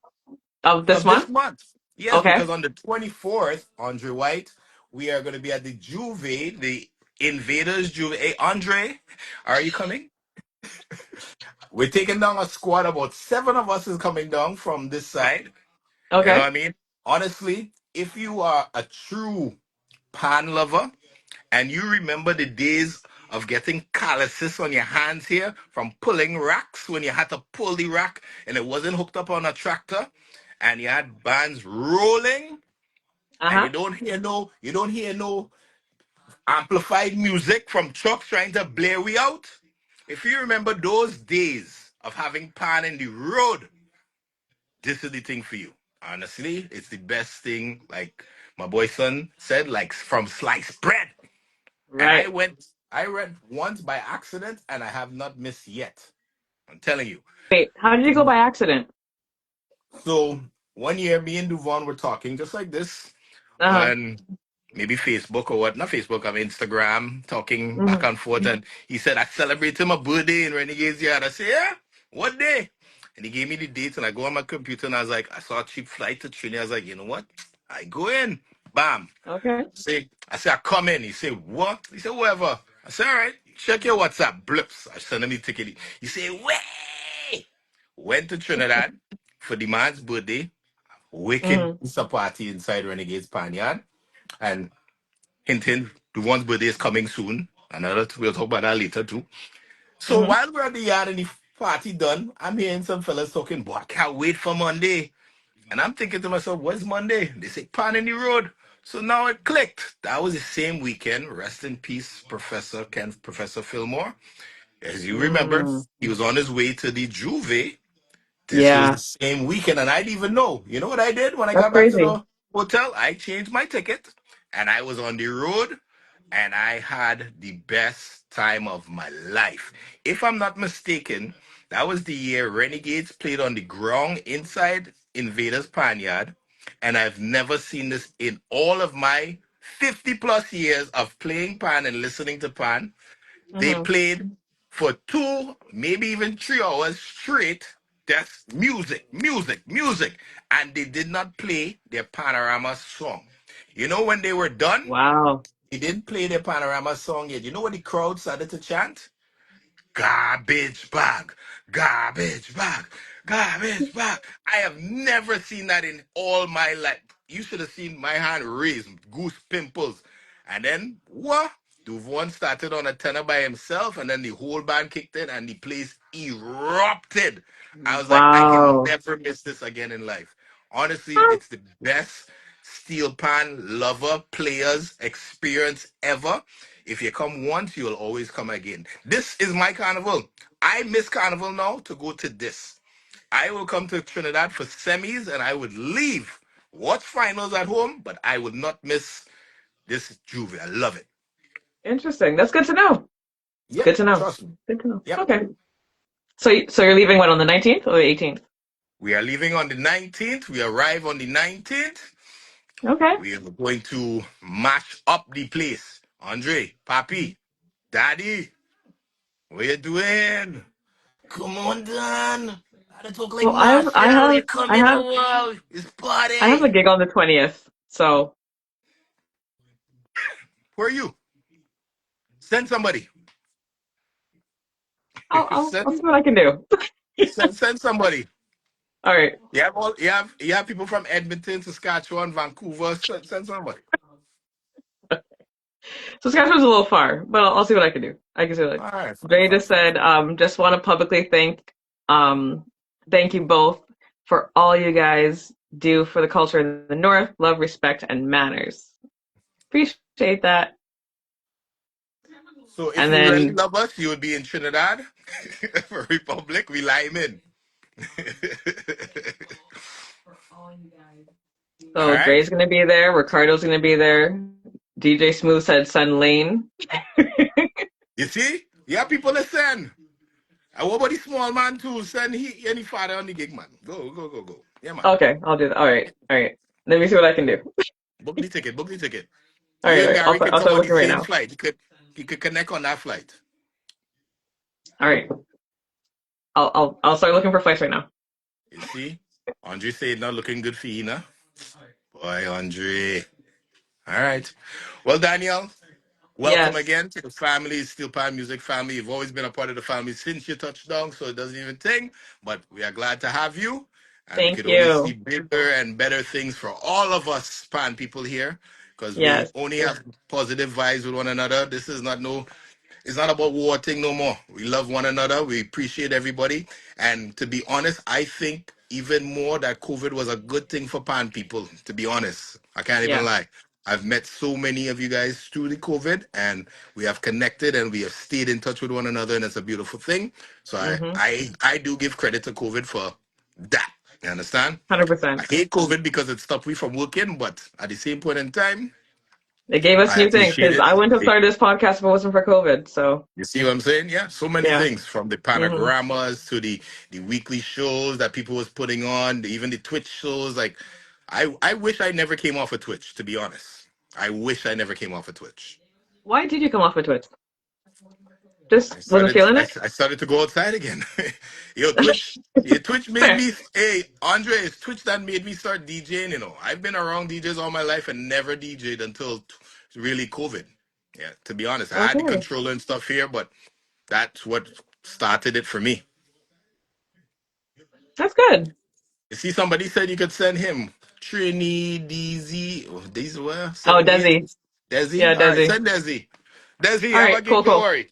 of this of this month. month. Yes, Okay. because on the 24th, Andre White, we are going to be at the Juve, the Invaders Juve. Hey, Andre, are you coming? We're taking down a squad. About 7 of us is coming down from this side. You know Okay. what I mean? Honestly, if you are a true pan lover and you remember the days of getting calluses on your hands here from pulling racks when you had to pull the rack and it wasn't hooked up on a tractor and you had bands rolling. and Uh-huh. you don't hear no amplified music from trucks trying to blare we out. If you remember those days of having pan in the road, this is the thing for you. Honestly, it's the best thing. Like my boy son said, like from sliced bread. And Right. I read once by accident, and I have not missed yet. I'm telling you. Wait, how did you go by accident? So one year, me and Duvone were talking just like this Uh-huh. on maybe Facebook or what? Not Facebook, I mean Instagram, talking back Hmm. and forth. And he said, I celebrated my birthday in Renegade's yard. I said, yeah, what day? And he gave me the dates, and I go on my computer, and I was like, I saw a cheap flight to Trinidad. I was like, you know what? I go in. Bam. Okay. I say, I come in. He said, what? He said, whatever. I said, all right, check your WhatsApp. Blips. I send him the ticket. He said, way. Went to Trinidad for the man's birthday. Wicked Hmm. pizza party inside Renegade's Panyard. And hint, hint, the one's birthday is coming soon. Another, we'll talk about that later too. So Hmm. while we're at the yard and the party done, I'm hearing some fellas talking, boy, I can't wait for Monday. And I'm thinking to myself, what's Monday? They say pan in the road. So now it clicked. That was the same weekend. Rest in peace, Professor Fillmore. As you remember, Mm. he was on his way to the Juve. This was the Yeah, same weekend, and I didn't even know. You know what I did when I that's got back to crazy. the hotel? I changed my ticket, and I was on the road, and I had the best time of my life. If I'm not mistaken, that was the year Renegades played on the ground inside Invaders Panyard, and I've never seen this in all of my 50 plus years of playing Pan and listening to Pan. They Hmm. played for 2, maybe even 3 hours straight. That's music, music, music. And they did not play their Panorama song. You know, when they were done, Wow. they didn't play their Panorama song yet. You know what the crowd started to chant? Garbage bag, garbage bag, garbage bag. I have never seen that in all my life. You should have seen my hand raised, goose pimples. And then what? Duvone started on a tenor by himself, and then the whole band kicked in, and the place erupted. I was like, I can Wow. never miss this again in life. Honestly, it's the best steel pan lover players experience ever. If you come once, you'll always come again. This is my carnival. I miss carnival now to go to this. I will come to Trinidad for semis and I would leave, watch finals at home, but I would not miss this Juve. I love it. Interesting. That's good to know. Yep, Good to know. trust me. Good to know. Yep. Okay. So you're leaving when, on the 19th or the 18th? We are leaving on the 19th. We arrive on the 19th. Okay. We are going to mash up the place. Andre, Papi, Daddy, what you doing? Come on, Dan. I talk like Well, I have I Marshall. have You come I in the have world. It's I have a party. gig on the 20th. So Where are you? Send somebody. I'll see send, what I can do. send somebody. All right. You have people from Edmonton, Saskatchewan, Vancouver. Send somebody. So Saskatchewan's a little far, but I'll see what I can do. I can see what All right, fine, Dre fine, just fine. said, just want to publicly um, thank you both for all you guys do for the culture in the North. Love, respect, and manners. Appreciate that. So if And you really then, love us, you would be in Trinidad for Republic. We lime in. All so right. Dre's gonna be there. Ricardo's gonna be there. DJ Smooth said send Lane. You see? You have people that send. And what about the small man too? Send any father on the gig, man. Go, go, go, go. Yeah, man. Okay, I'll do that. All right, all right. Let me see what I can do. Book the ticket. Book the ticket. All right, You all and right. Gary can I'll come start on the looking right same now. flight. You could connect on that flight. All right, I'll start looking for flights right now. You see? Andre said not looking good for you, nah? Boy, Andre. All right. Well, Daniel, welcome Yes, again to the family, Steel Pan Music family. You've always been a part of the family since you touched down, so it doesn't even think. But we are glad to have you. And we thank could only see you. bigger and better things for all of us Pan people here. Because we Yes, only have positive vibes with one another. This is not no It's not about war thing no more. We love one another. We appreciate everybody. And to be honest, I think even more that COVID was a good thing for pan people, to be honest. I can't even Yeah. lie. I've met so many of you guys through the COVID, and we have connected and we have stayed in touch with one another, and it's a beautiful thing. So Mm-hmm. I do give credit to COVID for that. You understand? I 100%. hate COVID because it stopped me from working, but at the same point in time, It gave us I new things appreciate because I wouldn't have it. started this podcast if it wasn't for COVID. So You see what I'm saying? Yeah, so many yeah. things from the Mm-hmm. panoramas to the weekly shows that people was putting on, even the Twitch shows. Like, I wish I never came off of Twitch. To be honest, I wish I never came off of Twitch. Why did you come off of Twitch? Just wasn't feeling it? I started to go outside again. Yo, Twitch. Yeah, Twitch made Fair. me. Hey, Andre, it's Twitch that made me start DJing. You know, I've been around DJs all my life and never DJed until really COVID. Yeah, to be honest, I had the Okay. controller and stuff here, but that's what started it for me. That's good. You see, somebody said you could send him Trini, DZ, oh, these were Oh, send me Desi. Desi. Yeah, All right, Desi. send Desi. Desi, All have a right. gig. Cool, Don't cool. worry.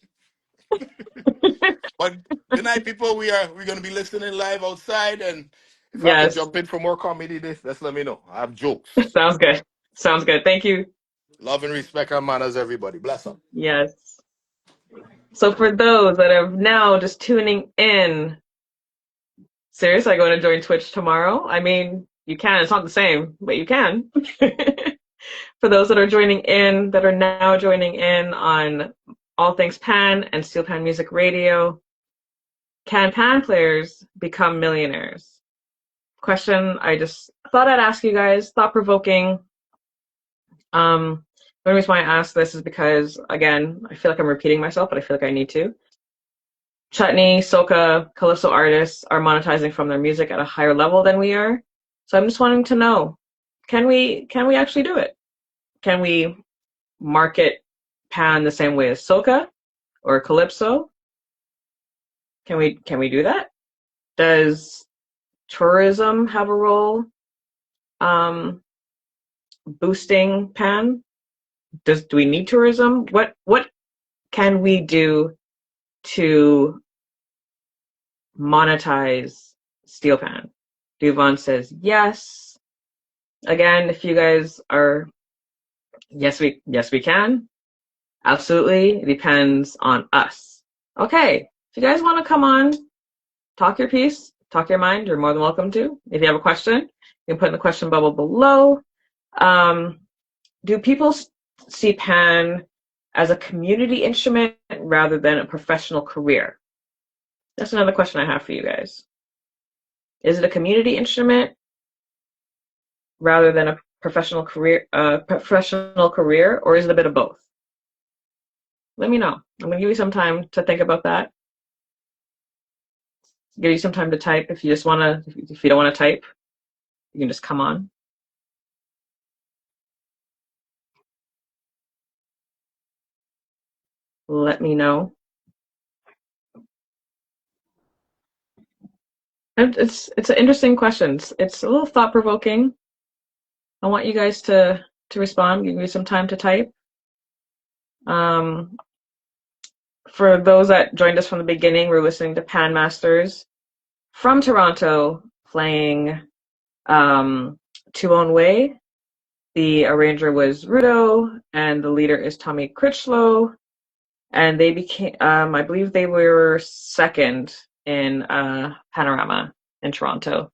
But good night, people. We're gonna be listening live outside, and if I have to Yes. jump in for more comedy, this just let me know. I have jokes. Sounds good. Sounds good. Thank you. Love and respect and manners, everybody. Bless up. Yes. So for those that are now just tuning in, seriously, I'm going to join Twitch tomorrow. I mean, you can. It's not the same, but you can. For those that are joining in, that are now joining in on All Things Pan and Steel Pan Music Radio, can pan players become millionaires? Question I just thought I'd ask you guys, thought provoking. The reason why I ask this is because, again, I feel like I'm repeating myself, but I feel like I need to. Chutney, soca, calypso artists are monetizing from their music at a higher level than we are. So I'm just wanting to know, can we actually do it? Can we market pan the same way as soca or calypso? Can we do that? Does tourism have a role um, boosting pan? Do we need tourism? What can we do to monetize steel pan? Duvone says yes. Again, if you guys are yes we can. Absolutely. It depends on us. Okay. If you guys want to come on, talk your piece, talk your mind, you're more than welcome to. If you have a question, you can put in the question bubble below. Do people see pan as a community instrument rather than a professional career? That's another question I have for you guys. Is it a community instrument rather than a professional career, or is it a bit of both? Let me know. I'm gonna give you some time to think about that. Give you some time to type. If you don't wanna type, you can just come on. Let me know. And it's an interesting question. It's a little thought provoking. I want you guys to respond. Give you some time to type. Um, for those that joined us from the beginning, we're listening to Pan Masters from Toronto playing Two Own Way. The arranger was Rudo, and the leader is Tommy Critchlow. And they became, I believe they were second in Panorama in Toronto.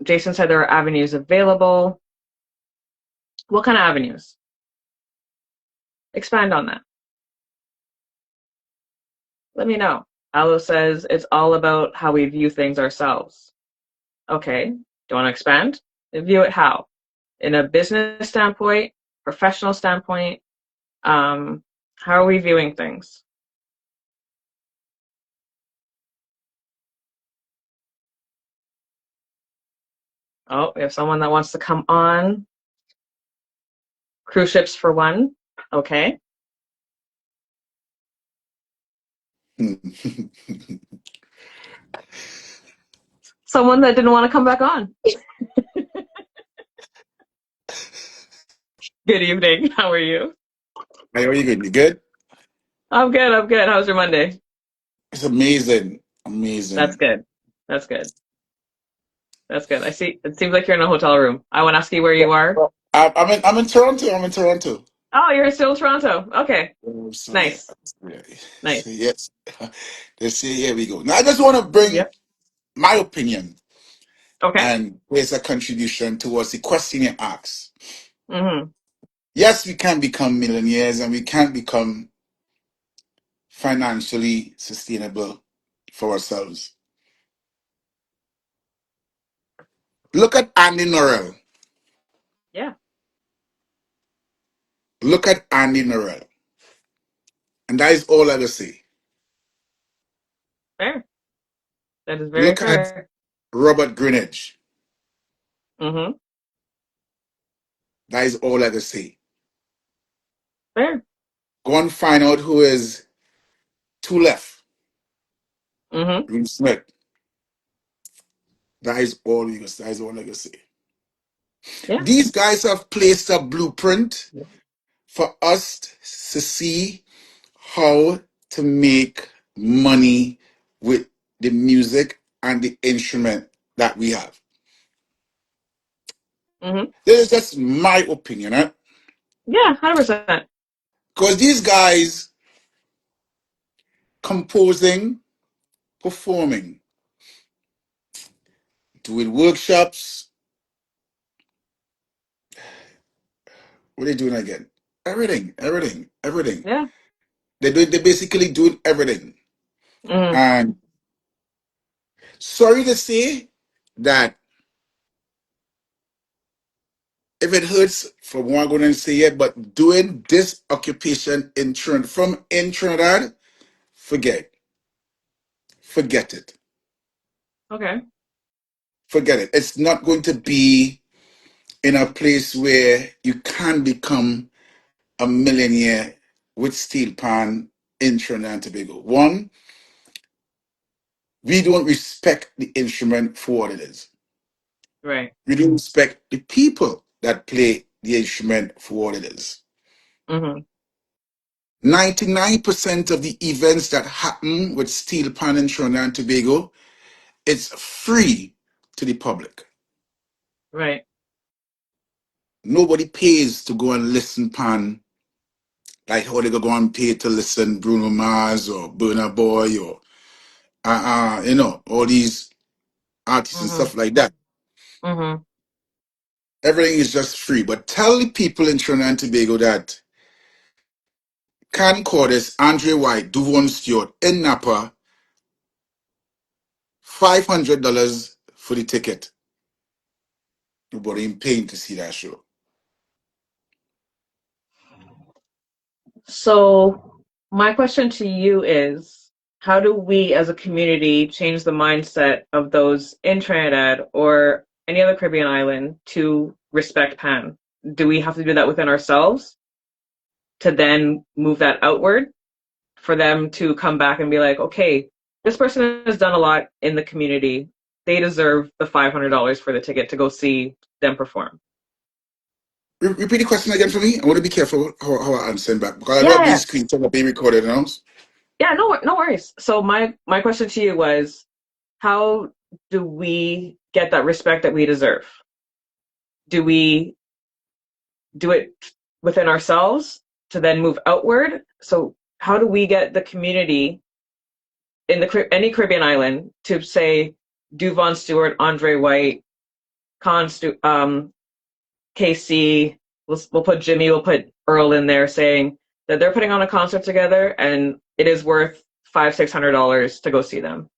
Jason said there are avenues available. What kind of avenues? Expand on that. Let me know. Alo says it's all about how we view things ourselves. Okay. Do you want to expand? View it how? In a business standpoint, professional standpoint, how are we viewing things? Oh, we have someone that wants to come on. Cruise ships for one. Okay. Someone that didn't want to come back on. Good evening. How are you? Hey, are you good? You good? I'm good. I'm good. How's your Monday? It's amazing. That's Amazing. good. That's good. That's good. I see. It seems like you're in a hotel room. I want to ask you where Yeah. you are. Well, I'm in Toronto. I'm in Toronto. Oh, you're still in Toronto. Okay. So yeah, Nice. yeah. Nice. So yes, let's see. Here we go. Now I just want to bring Yep. my opinion Okay. and there's a contribution towards the question you asked. Mm-hmm. Yes, we can become millionaires and we can become financially sustainable for ourselves. Look at Andy Norrell. Yeah. Look at Andy Norrell. And that is all I will say. Fair. That is very Look at fair. Robert Greenidge. Mm-hmm. That is all I will say. Fair. Go and find out who is two left. Mm-hmm. Reed Smith. That is all you that is all I can say. Yeah. These guys have placed a blueprint for us to see how to make money with the music and the instrument that we have. Mm-hmm. This is just my opinion, eh? Yeah. 100%. Because these guys composing, performing, doing workshops, what are they doing again? Everything. Yeah. They basically doing everything. Mm-hmm. And sorry to say that if it hurts for one, I'm going to say it, but doing this occupation in Trinidad, from in Trinidad, forget, forget it, Okay. forget it. It's not going to be in a place where you can become a millionaire with steel pan in Trinidad and Tobago. One, we don't respect the instrument for what it is. Right. We don't respect the people that play the instrument for what it is. Mm-hmm. 99% of the events that happen with steel pan in Trinidad and Tobago, it's free to the public. Right. Nobody pays to go and listen pan like how they go and pay to listen Bruno Mars or Burna Boy or all these artists and Mm-hmm. stuff like that. Mm-hmm. Everything is just free. But tell the people in Trinidad and Tobago that Can Cordes, Andre White, Duvone Stewart in Napa, $500 for the ticket. Nobody ain't paying to see that show. So my question to you is, how do we as a community change the mindset of those in Trinidad or any other Caribbean island to respect Pan? Do we have to do that within ourselves to then move that outward for them to come back and be like, okay, this person has done a lot in the community. They deserve the $500 for the ticket to go see them perform. Repeat the question again for me. I want to be careful how I answer back because I Yeah, don't have yeah, these screens to be recorded now. yeah. No worries. So my question to you was, how do we get that respect that we deserve? Do we do it within ourselves to then move outward? So how do we get the community in any Caribbean island to say Duvone Stewart, Andre White, KC, we'll put Jimmy, we'll put Earl in there, saying that they're putting on a concert together and it is worth $500-600 to go see them.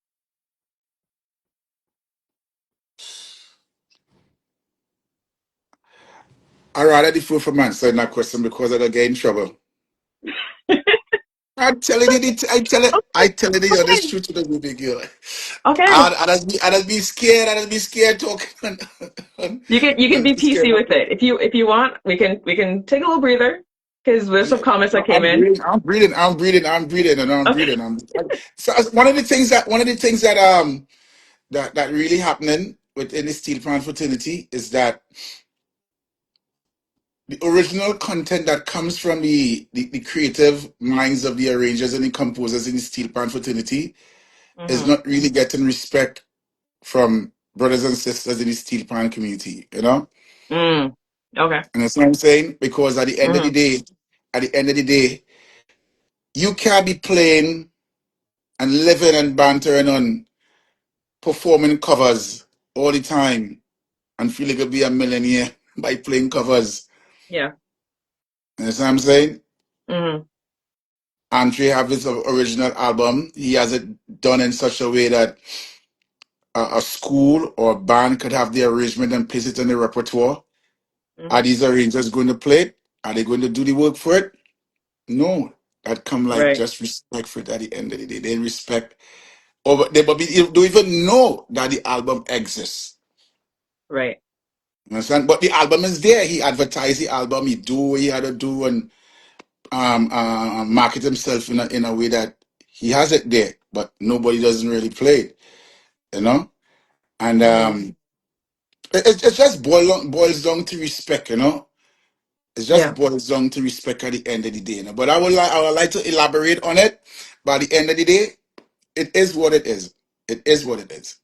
I rather defer from answering that question because I don't get in trouble. I'm telling you, I tell you the honest Okay, truth to the movie girl. okay. I just be scared. I just be scared talking. You can And be be scared. PC with it if you want. We can take a little breather because there's some Yeah, comments that came I'm in. breathing. And I'm Okay. breathing. So one of the things that really happening within the steel pan fraternity is that the original content that comes from the creative minds of the arrangers and the composers in the steel pan fraternity is Hmm. not really getting respect from brothers and sisters in the steel pan community, you know? Mm. Okay. And that's what I'm saying. Because at the end of the Mm-hmm. day, at the end of the day, you can't be playing and living and bantering on performing covers all the time and feel like you'll be a millionaire by playing covers. Yeah. You know what I'm saying? Mm-hmm. Andre have his original album. He has it done in such a way that a school or a band could have the arrangement and place it in the repertoire. Are Mm-hmm. these arrangers going to play it? Are they going to do the work for it? No. That come like Right. just respect for it at the end of the day. They respect, or they don't even know that the album exists. Right. You understand? But the album is there. He advertised the album. He do what he had to do and market himself in a way that he has it there, but nobody doesn't really play it. You know, and Mm-hmm. it just boils down to respect. You know, it just Yeah. boils down to respect at the end of the day. You know? But I would like to elaborate on it. By the end of the day, it is what it is. It is what it is.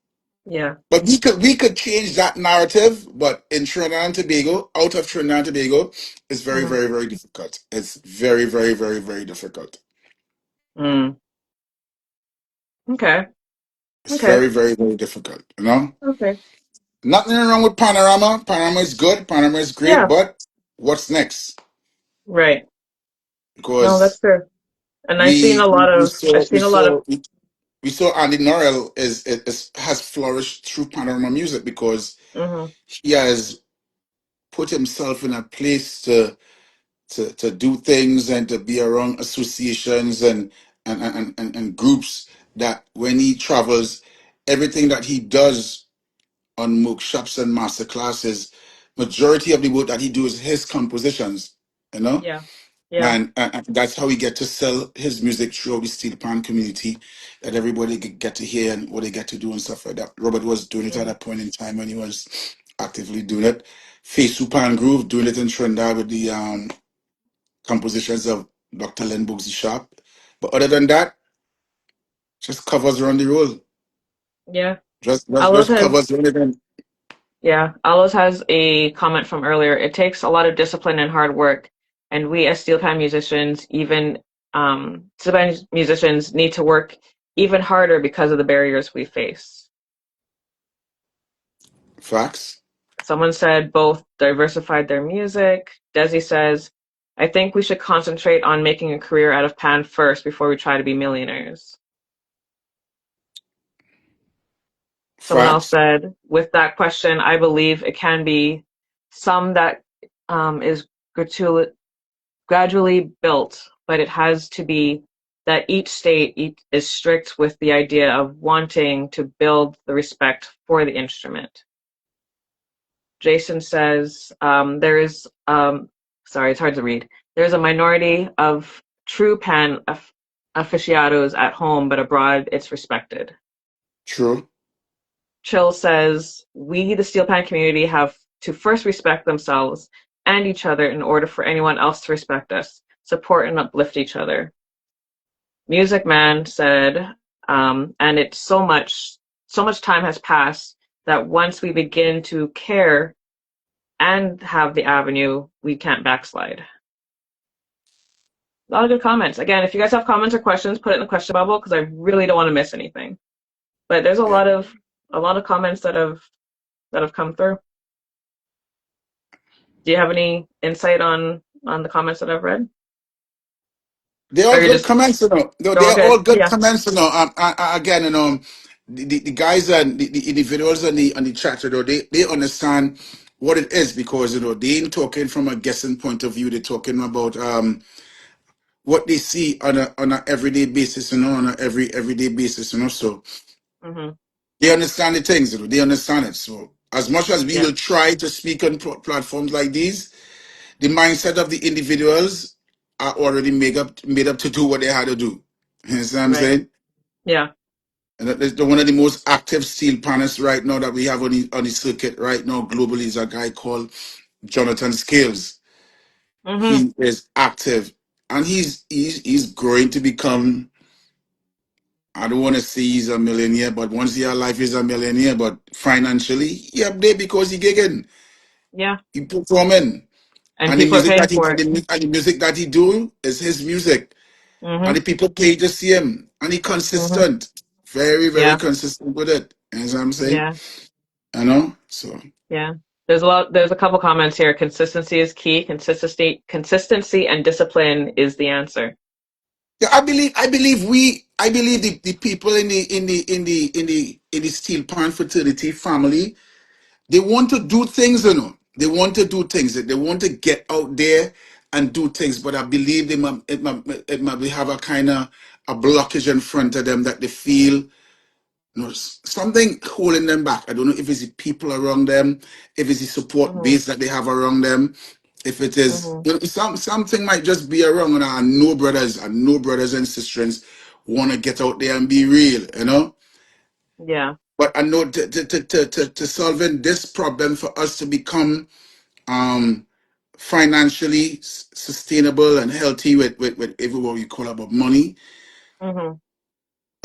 Yeah. But we could change that narrative. But in Trinidad and Tobago, out of Trinidad and Tobago, it's very, Mm-hmm. very, very difficult. It's very, very, very, very difficult. Mm. Okay. It's Okay. very, very, very difficult. You know, Okay. nothing wrong with Panorama. Panorama is good. Panorama is great. Yeah. But what's next? Right. No, that's Because true. And we we saw I've we seen a lot of saw we saw Andy Norrell has flourished through Panorama music because mm-hmm. he has put himself in a place to do things and to be around associations and groups that when he travels, everything that he does on workshops and master classes, majority of the work that he do is his compositions, you know, Yeah. Yeah. and that's how he get to sell his music throughout the steel pan community, that everybody could get to hear and what they get to do and stuff like that. Robert was doing it at Mm-hmm. that point in time when he was actively doing it. Face Pan Groove doing it in Trinidad with the compositions of Dr. Len Bugsy Sharp. But other than that, just covers around the world. Yeah. Alos Just has covers around it. Yeah, Alos has a comment from earlier. It takes a lot of discipline and hard work, and we as steel pan musicians, even steel pan musicians, need to work even harder because of the barriers we face. Facts. Someone said both diversified their music. Desi says, I think we should concentrate on making a career out of pan first before we try to be millionaires. Someone else Facts. said, with that question, I believe it can be some that is gradually built, but it has to be that each state is strict with the idea of wanting to build the respect for the instrument. Jason says there is, sorry, it's hard to read. There is a minority of true pan aficionados at home, but abroad it's respected. True. Chill says, we, the steel pan community, have to first respect themselves and each other in order for anyone else to respect us, support and uplift each other. Music Man said, and it's so much time has passed that once we begin to care and have the avenue, we can't backslide. A lot of good comments. Again, if you guys have comments or questions, put it in the question bubble because I really don't want to miss anything. But there's Yeah. a lot of comments that have come through. Do you have any insight on the comments that I've read? They're Or all you're good just comments, you know. they're all They're all good? good Yeah. comments, you know. Again, you know, the guys and the individuals on the chat, you know, they understand what it is because you know they ain't talking from a guessing point of view. They're talking about what they see on a everyday basis, you know, on a everyday basis, you know. So Hmm. they understand the things, you know. They understand it. So as much as we Yeah. will try to speak on platforms like these, the mindset of the individuals are already made up to do what they had to do. You understand what I'm Right. saying? Yeah. And that is one of the most active steel panelists right now that we have on the circuit right now globally is a guy called Jonathan Scales. Hmm. He is active and he's growing to become I don't want to say he's a millionaire, but once in your life he's a millionaire. But financially, he up there because he gigging, Yeah. he performing, And and the people are music paying that he for it. and the music that he do is his music, and the Mm-hmm. people pay to see him, and he Mm-hmm. consistent, very very Yeah. consistent with it. You know what I'm saying? Yeah. You know, so Yeah. There's a couple comments here. Consistency is key. Consistency and discipline is the answer. yeah, I believe the people in the Steel Pan fraternity family. They want to do things, you know. They want to do things. They want to get out there and do things. But I believe it might have a kind of a blockage in front of them that they feel, something holding them back. I don't know if it's the people around them, if it's the support Mm-hmm. base that they have around them, if it is, Mm-hmm. something might just be around. And I know brothers and sisters want to get out there and be real, you know. Yeah. But I know to solving this problem for us to become um financially sustainable and healthy with everyone we call about money, Mm-hmm.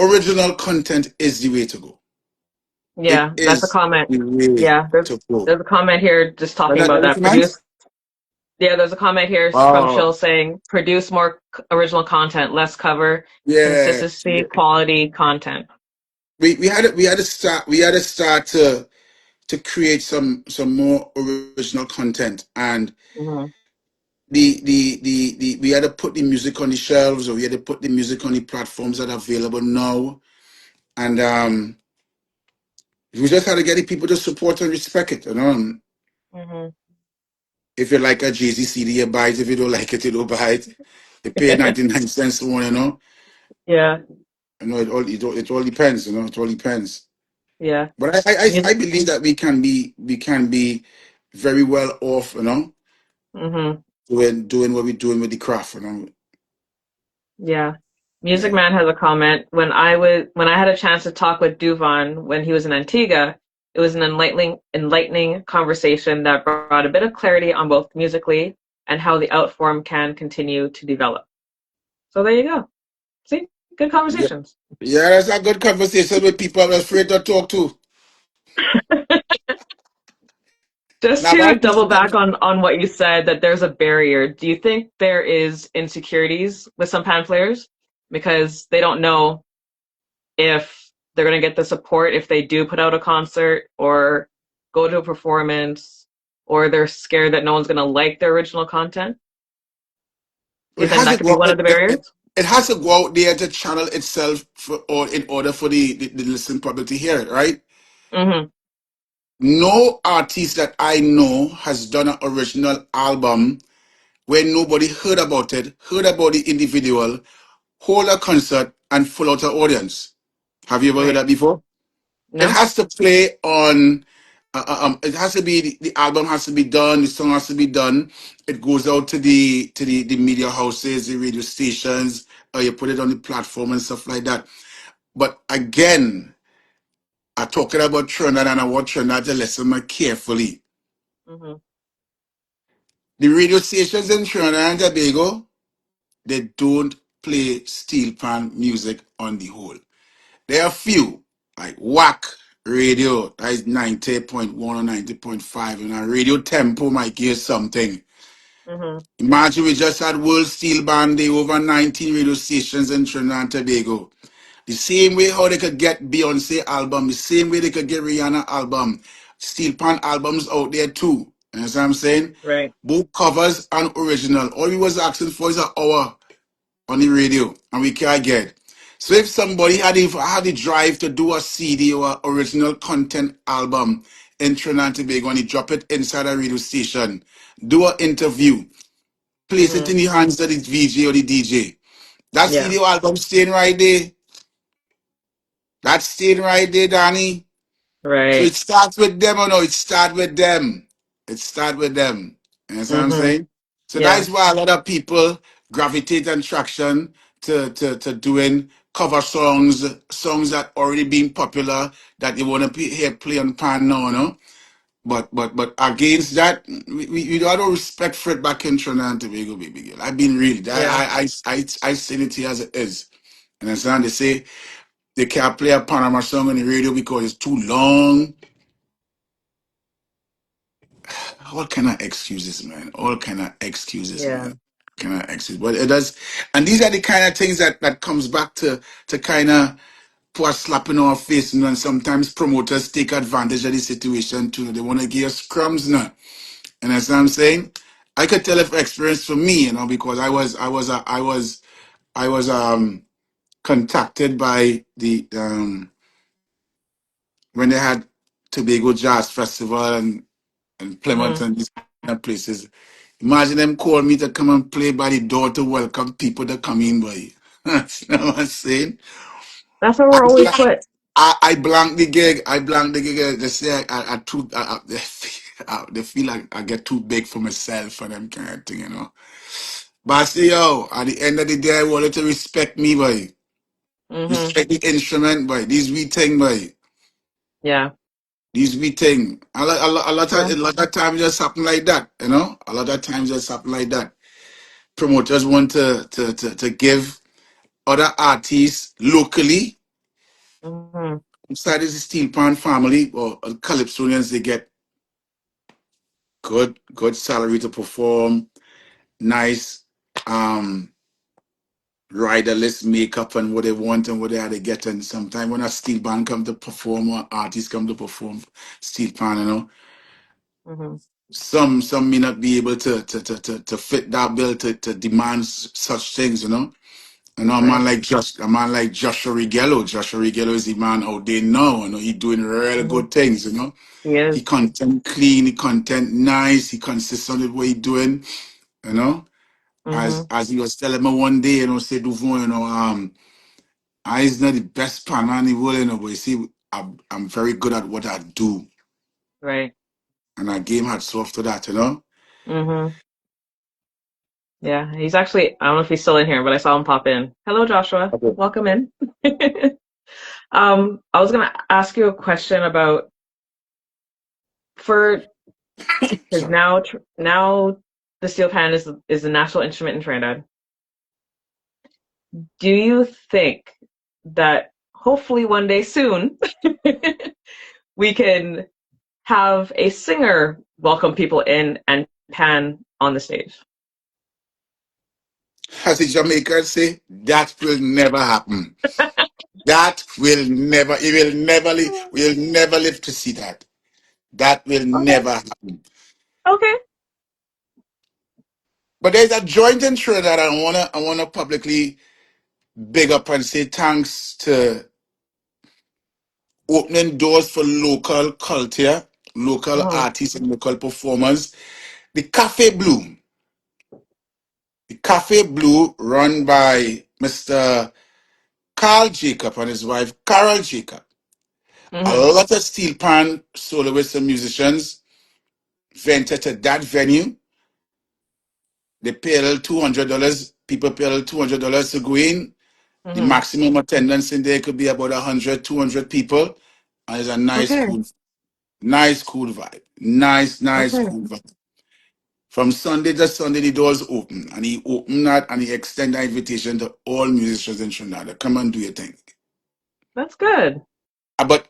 original content is the way to go. It Yeah. That's a is comment. the way Yeah. to go. There's a comment here just talking about That's that. nice. Yeah, there's a comment here from Oh Shill saying produce more original content, less cover, yeah. consistency, quality content. We had to start to create some more original content, and Hmm. the we had to put the music on the shelves, or we had to put the music on the platforms that are available now, and we just had to get the people to support and respect it, you know. And Hmm. if you like a Jay-Z CD, you buy it. If you don't like it, you don't buy it. You pay 99 cents for one, you know. Yeah, It all depends, you know. It all depends. yeah. But I Music. believe that we can be very well off, you know, Hmm. doing what we're doing with the craft, you know. Yeah. Music Yeah. Man has a comment. When I had a chance to talk with Duvone when he was in Antigua, it was an enlightening conversation that brought a bit of clarity on both musically and how the art form can continue to develop. So there you go. See? Good Yeah. conversations. Yeah, that's a good conversation with people I'm afraid to talk to. Just Now, to but double back on what you said, that there's a barrier. Do you think there is insecurities with some pan players because they don't know if they're going to get the support if they do put out a concert or go to a performance, or they're scared that no one's going to like their original content? Do you it think has that to could be go. one of the barriers? It has to go out there to channel itself or in order for the listening public to hear it, right? Mm-hmm. No artist that I know has done an original album where nobody heard about the individual, hold a concert and full out an audience. Have you ever heard Right. that before? It No? has to play on. It has to be the album has to be done. The song has to be done. It goes out to the media houses, the radio stations. You put it on the platform and stuff like that. But again, I'm talking about Trinidad, and I want Trinidad to listen more carefully. Mm-hmm. The radio stations in Trinidad and Tobago, they don't play steel pan music on the whole. There are few, like WAC radio, that is 90.1 or 90.5, and a radio tempo might give something. Mm-hmm. Imagine we just had World Steel Band Day, over 19 radio stations in Trinidad and Tobago. The same way how they could get Beyonce album, the same way they could get Rihanna album, Steel Pan albums out there too. You know what I'm saying? Right. Both covers and original. All we was asking for is an hour on the radio, and we can't get. So if somebody had the drive to do a CD or original content album in Trinidad and Tobago, and he drop it inside a radio station, do an interview, place it Mm-hmm. in the hands of the VJ or the DJ. That Yeah. CD or album staying right there. That's staying right there, Danny. So it Right. starts with them or no? It starts with them. It starts with them. You know what I'm Mm-hmm. saying? So that Yeah. is why a lot of people gravitate and traction to doing cover songs, songs that already been popular that they want to hear play on pan now, no? But against that, we don't respect for it back in Trinidad and Tobago, baby girl. I've been real. Yeah. I seen it here as it is. You understand? They say They can't play a Panama song on the radio because it's too long. All kind of excuses, man. All kind of excuses, Yeah. man. Kind of excuses. But it does, and these are the kind of things that comes back to kind of put a slap in our face, and sometimes promoters take advantage of the situation too. They want to give us crumbs now. And that's what I'm saying. I could tell if experience for me, because I was contacted by the when they had Tobago Jazz Festival and Plymouth Hmm. and these kind of places. Imagine them call me to come and play by the door to welcome people to come in, boy. That's what I'm saying. That's where I, we're always put. I blanked the gig. I blanked the gig. They say they feel like I get too big for myself and them kind of thing. But I say, yo, at the end of the day, I wanted to respect me, boy. Hmm. Respect the instrument, boy. These we thing, boy. Yeah. These we thing. Yeah. A lot of times just happen like that. A lot of times just happen like that. Promoters want to give other artists locally Hmm. inside of the Steel Pan family or Calypsonians, they get good salary to perform, nice rider list makeup and what they want and what they are to get. And sometimes when a steel band come to perform or artists come to perform Steel Pan, Hmm. some may not be able to fit that bill to demand such things. Right. A man like Joshua Rigello. Joshua Rigello is the man out there now. He doing real Hmm. good things. He is. He content clean, he content nice, he consistent with what he doing, you know. Hmm. As he was telling me one day, say Duvone, I is not the best pan man in the world, but you see, I'm very good at what I do. Right. And I game hats off to that. Hmm. Yeah. He's actually, I don't know if he's still in here, but I saw him pop in. Hello, Joshua. Okay. Welcome in. I was gonna ask you a question about for because Sorry. now the steel pan is the national instrument in Trinidad. Do you think that hopefully one day soon we can have a singer welcome people in and pan on the stage? As the Jamaicans say, that will never happen. That will never, it will never live, we'll never live to see that. That will Okay. never happen. Okay. But there's a joint in Trinidad I wanna publicly big up and say thanks to opening doors for local culture, local Hmm. artists and local performers. The Cafe Blue. The Cafe Blue run by Mr. Carl Jacob and his wife Carol Jacob. A Hmm. lot of steel pan soloists and musicians venture to that venue. They pay a little $200. People pay a little $200 to go in. The Hmm. maximum attendance in there could be about 100, 200 people. And it's a Okay. nice, cool vibe. Nice, Okay. cool vibe. From Sunday to Sunday, the doors open. And he opened that and he extended that invitation to all musicians in Trinidad. Come and do your thing. That's good. But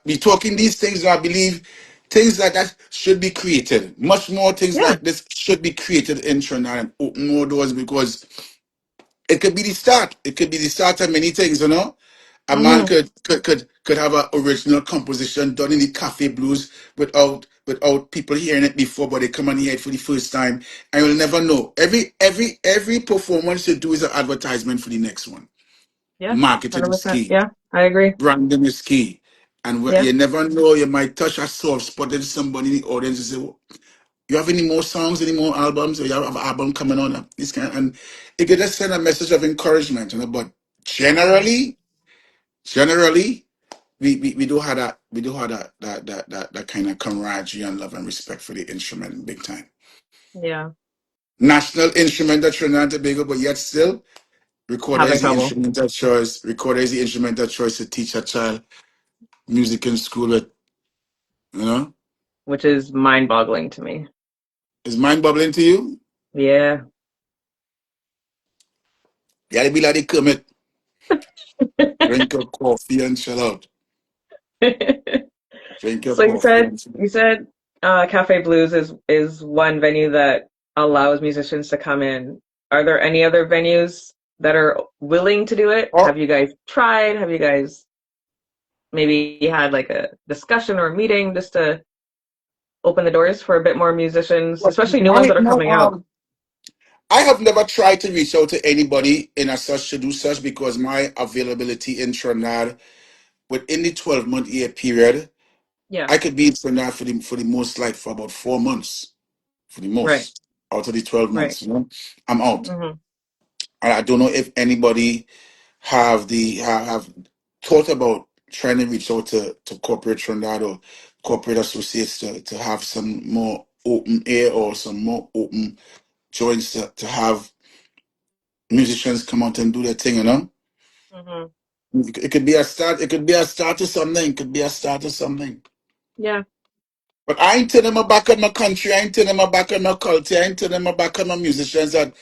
we talking these things, I believe things like that should be created. Much more things Yeah. like this should be created in Trinidad and open more doors because it could be the start. It could be the start of many things. A man Hmm. could have an original composition done in the cafe blues without people hearing it before, but they come and hear it for the first time, and you'll never know. Every performance you do is an advertisement for the next one. Yeah. Marketing is 100%. key. Yeah. I agree. Branding is key. And Yeah. you never know, you might touch a soft spot in somebody in the audience and say, "Well, you have any more songs, any more albums, or you have an album coming on?" This kind, and it could just send a message of encouragement. But Hmm. generally, we do have that kind of camaraderie and love and respect for the instrument big time. Yeah. National instrument of Trinidad and Tobago, but yet still, recorder Having is the trouble, instrument of choice. Recorder is the instrument of choice to teach a child music in school with, you know? which is mind-boggling to me. Is mind bubbling to you? Yeah. You gotta be like the Kermit. Drink your coffee and chill out. Drink your So you coffee said and chill you said Cafe Blues is one venue that allows musicians to come in. Are there any other venues that are willing to do it? out. Have you guys tried? Have you guys maybe had like a discussion or a meeting just to open the doors for a bit more musicians, But especially new ones that are coming out? I have never tried to reach out to anybody in a such to do such because my availability in Trinidad within the 12-month year period, Yeah, I could be in Trinidad for the most like for about 4 months for the right, most out of the 12 right. months. I'm out. Hmm. And I don't know if anybody have thought about trying to reach out to corporate Trinidad or corporate associates to have some more open air or some more open joints to have musicians come out and do their thing. Hmm. It could be a start. It could be a start to something. It could be a start to something. Yeah, But I ain't turning my back on my country. I ain't turning my back on my culture. I ain't turning my back on my musicians that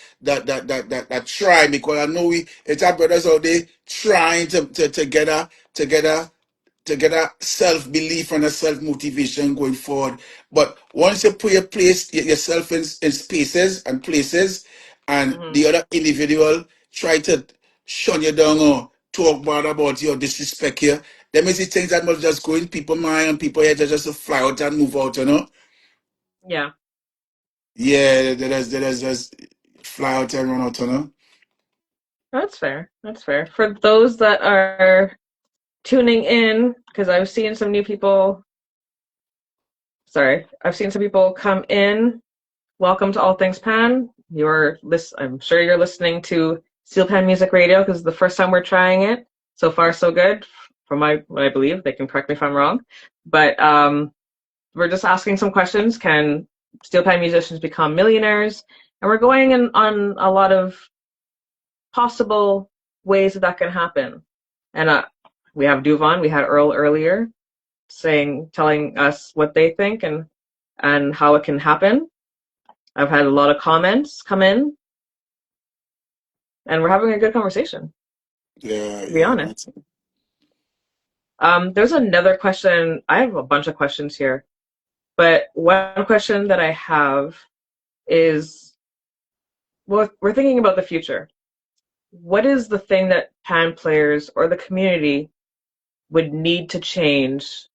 try because I know it's our brothers out there trying to get a self belief and a self motivation going forward. But once you put yourself in spaces and places, and hmm, the other individual try to shun you down or talk bad about you or disrespect you, there may be things that must just go in people's mind and people here just to fly out and move out. yeah. Yeah, there's just fly out and run out. That's fair. That's fair. For those that are tuning in, because I've seen some new people. Sorry, I've seen some people come in. Welcome to All Things Pan. I'm sure you're listening to Steel Pan Music Radio because it's the first time we're trying it. So far, so good. From what I believe, they can correct me if I'm wrong. But we're just asking some questions. Can steel pan musicians become millionaires? And we're going in on a lot of possible ways that can happen. And we have Duvone, we had Earl earlier telling us what they think and how it can happen. I've had a lot of comments come in, and we're having a good conversation, Yeah, to be yeah, honest. that's There's another question. I have a bunch of questions here, but one question that I have is, well, we're thinking about the future. What is the thing that pan players or the community would need to change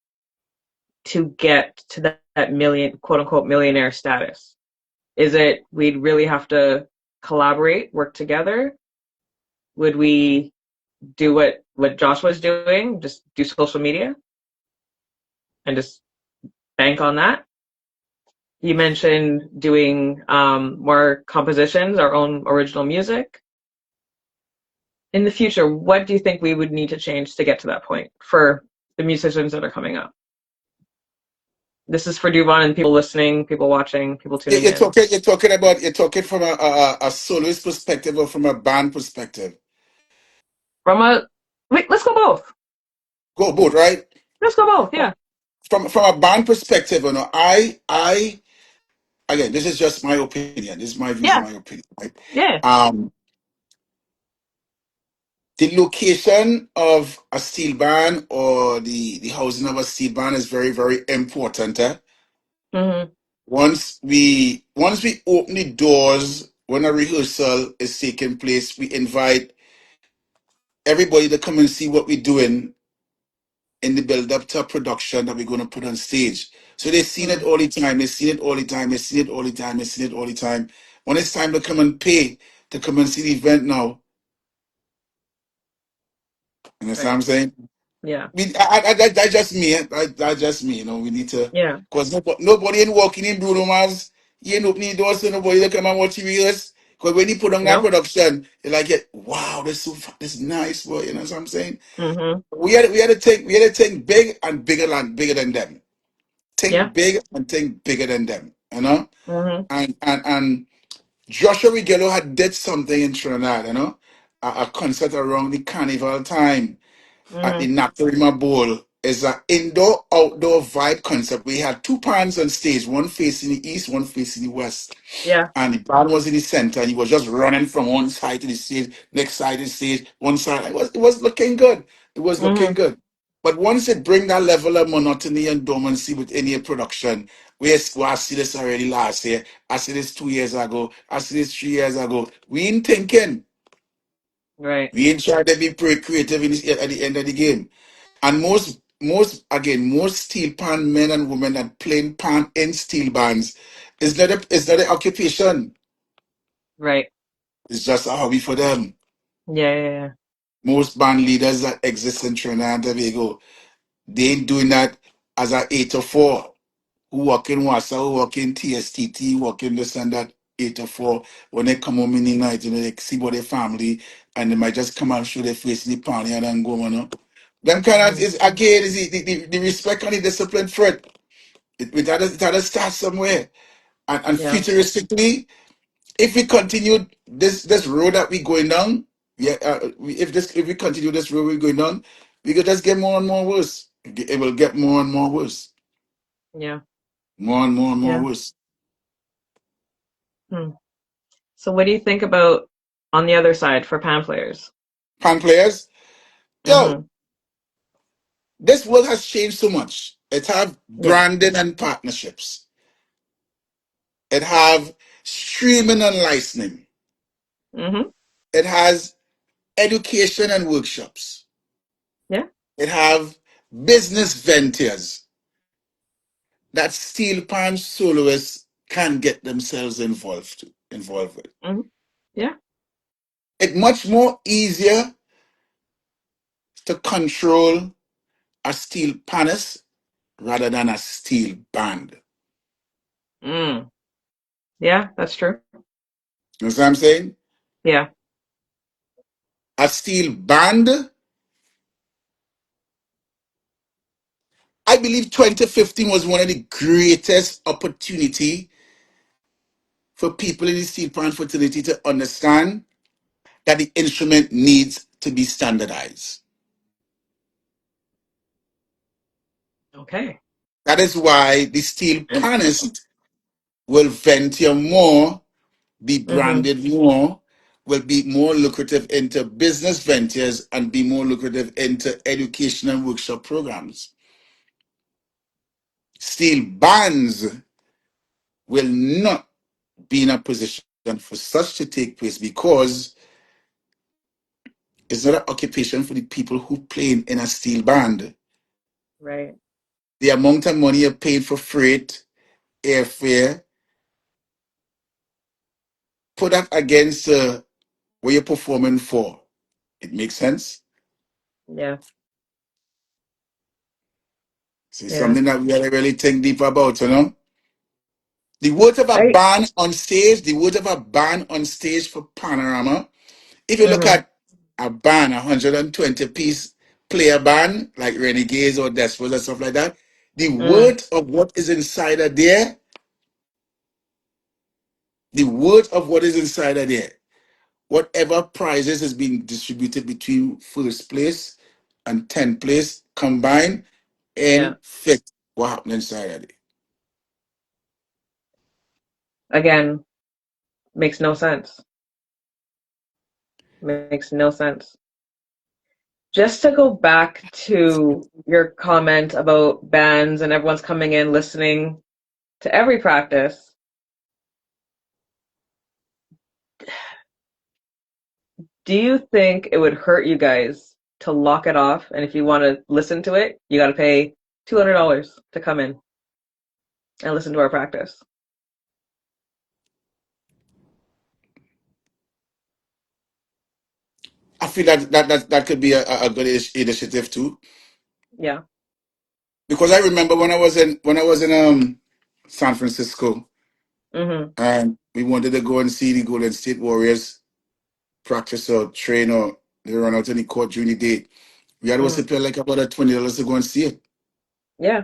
to get to that million, quote unquote, millionaire status? Is it we'd really have to collaborate, work together? Would we do what Josh was doing, just do social media and just bank on that? You mentioned doing more compositions, our own original music. In the future, what do you think we would need to change to get to that point for the musicians that are coming up? This is for Duvon and people listening, people watching, people tuning in. you're talking from a soloist perspective or from a band perspective. From a wait, let's go both. Go both, right? Let's go both. Yeah. From a band perspective, I again, this is just my opinion. This is my views, Yeah. my opinion. Right? Yeah. Um, the location of a steel band or the housing of a steel band is very very important. Mhm. Once we open the doors when a rehearsal is taking place, we invite everybody to come and see what we're doing in the build up to a production that we're going to put on stage. So they've seen it Mhm. all the time. They've seen it all the time. They've seen it all the time. They've seen it all the time. When it's time to come and pay to come and see the event now, you understand what Right. I'm saying? Yeah. That's just me. That's just me. We need to, Yeah. because nobody ain't walking in Bruno Mars. He ain't opening the doors to nobody to come and watch the rehearse. Because when he put on that Nope. production, they're like, yeah, wow, this is nice, boy. You know what I'm saying? Mhm. We had to think big and bigger than them. Yeah. Think big and think bigger than them. Mhm. And Joshua Rigello had did something in Trinidad, a concert around the carnival time at the Mhm. Naparima Bowl. Is an indoor outdoor vibe concert. We had two pans on stage, one facing the east, one facing the west. Yeah. And the band was in the center, and he was just running from one side to the stage, next side to the stage, one side. It was looking good. It was looking Mm-hmm. good. But once it bring that level of monotony and dormancy with any production, well, I see this already last year, I see this 2 years ago, I see this 3 years ago. We ain't thinking. Right. We ain't trying to be pretty creative at the end of the game. And most steel pan men and women that playing pan in steel bands is not an occupation. Right. It's just a hobby for them. Yeah, yeah, yeah. Most band leaders that exist in Trinidad and Tobago, they ain't doing that as a 8 to 4. Who work in Wassa, who work in TSTT, who work in this and that 8 to 4. When they come home in the night, they see about their family and they might just come and show their face in the party and then go on. Them kind of Mm-hmm. is again is the respect and the discipline for it. It had to start somewhere. And Yeah. futuristically, if we continue this road that we going down, yeah, if we continue this road we're going down, we could just get more and more worse. It will get more and more worse, Yeah. more and more and more Yeah. worse. Hmm. So what do you think about on the other side for pan players? Pan players, yo, Mm-hmm. this world has changed so much. It have Yeah. branding and partnerships. It have streaming and licensing. Mm-hmm. It has education and workshops. Yeah. It have business ventures that steel pan soloists can get themselves involved with. Mm-hmm. Yeah. It's much more easier to control a steel panist rather than a steel band. Mm. Yeah, that's true. You know what I'm saying? Yeah. A steel band, I believe 2015 was one of the greatest opportunity for people in the steel pan fraternity to understand that the instrument needs to be standardized. Okay. That is why the steel panist will venture more, be Mm-hmm. branded more, will be more lucrative into business ventures and be more lucrative into education and workshop programs. Steel bands will not be in a position for such to take place because it's not an occupation for the people who play in a steel band. Right. The amount of money you're paid for freight, airfare, put that against what you're performing for. It makes sense. Yeah. So it's Yeah. something that we gotta really think deep about, you know. The words of a I band on stage, the words of a band on stage for Panorama. If you look mm-hmm. at a band, a 120-piece player band, like Renegades or Despots and stuff like that, the Mm. word of what is inside of there, the word of what is inside of there, whatever prizes is being distributed between first place and 10th place combined Yeah. and fit what happened inside of it. Again, makes no sense. Makes no sense. Just to go back to your comment about bands and everyone's coming in listening to every practice, do you think it would hurt you guys to lock it off? And if you want to listen to it, you got to pay $200 to come in and listen to our practice. I feel that could be a good initiative too. Yeah. Because I remember when I was in San Francisco Mm-hmm. and we wanted to go and see the Golden State Warriors practice or train or they run out in the court during the day. We had Mm. to pay like about $20 to go and see it. Yeah.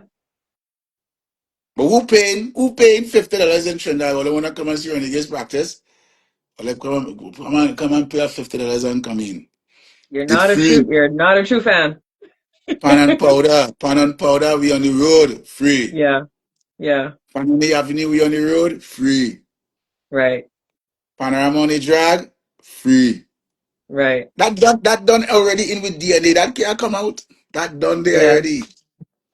But who paying $50 in Trinidad? Well, they wanna come and see Renegades practice. Or like come and pay $50 and come in. It's free. You're not a true fan. Pan and powder, we on the road, free. Yeah. Yeah. Pan on the avenue, we on the road, free. Right. Panorama on the drag, free. Right. That done already in with DNA. That can't come out. That done there Yeah. already.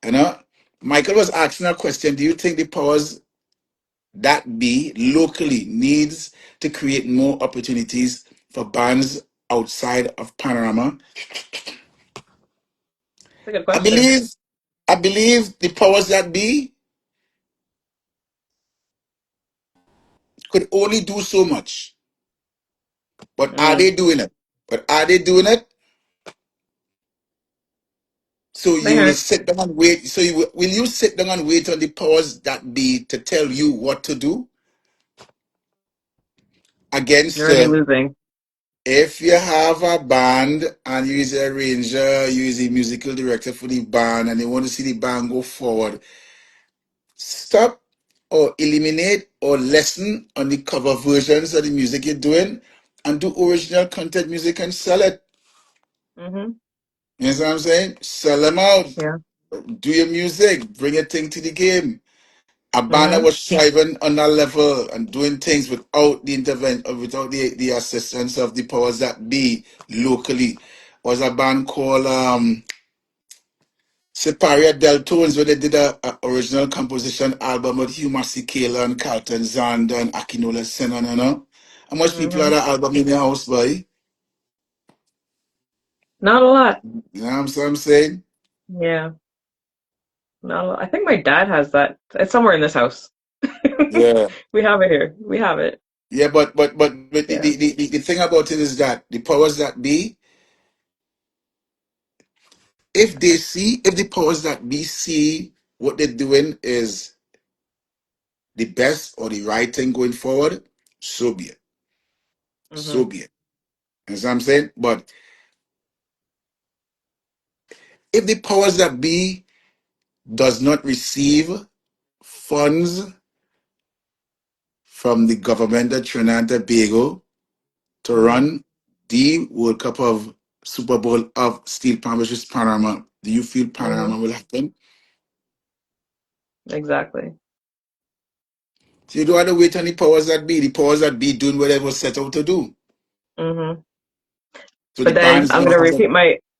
You know? Michael was asking a question. Do you think the powers that be locally needs to create more opportunities for bands outside of Panorama? That's a good I question. believe I believe the powers that be could only do so much. But are they Mm. doing it? But are they doing it? So They you will are. sit down and wait. So will you sit down and wait on the powers that be to tell you what to do? You're Against already losing. if you have a band and you is a arranger, you is a musical director for the band, and you want to see the band go forward, stop or eliminate or lessen on the cover versions of the music you're doing, and do original content music and sell it. Mm-hmm. You know what I'm saying? Sell them out. Yeah. Do your music. Bring a thing to the game. A band that Mm-hmm. was striving on that level and doing things without the intervention, without the assistance of the powers that be locally, was a band called Separia Deltones, where they did a original composition album with Hugh Masekela and Carlton Zander and Akinola Senon, you know? How much people had Mm-hmm. that album in their house, boy? Not a lot. You know what I'm saying? Yeah. Not a lot. I think my dad has that. It's somewhere in this house. Yeah. We have it here. We have it. Yeah, but Yeah. the thing about it is that the powers that be, if the powers that be see what they're doing is the best or the right thing going forward, so be it. So Mm-hmm. be it. You know what I'm saying? But if the powers that be does not receive funds from the government of Trinidad and Tobago to Mm-hmm. run the World Cup of Super Bowl of Steel Pan versus Panorama, do you feel Mm-hmm. Panorama will happen? Exactly. So you don't have to wait on the powers that be. The powers that be doing whatever was set out to do. Mm-hmm. So the But then bands now has a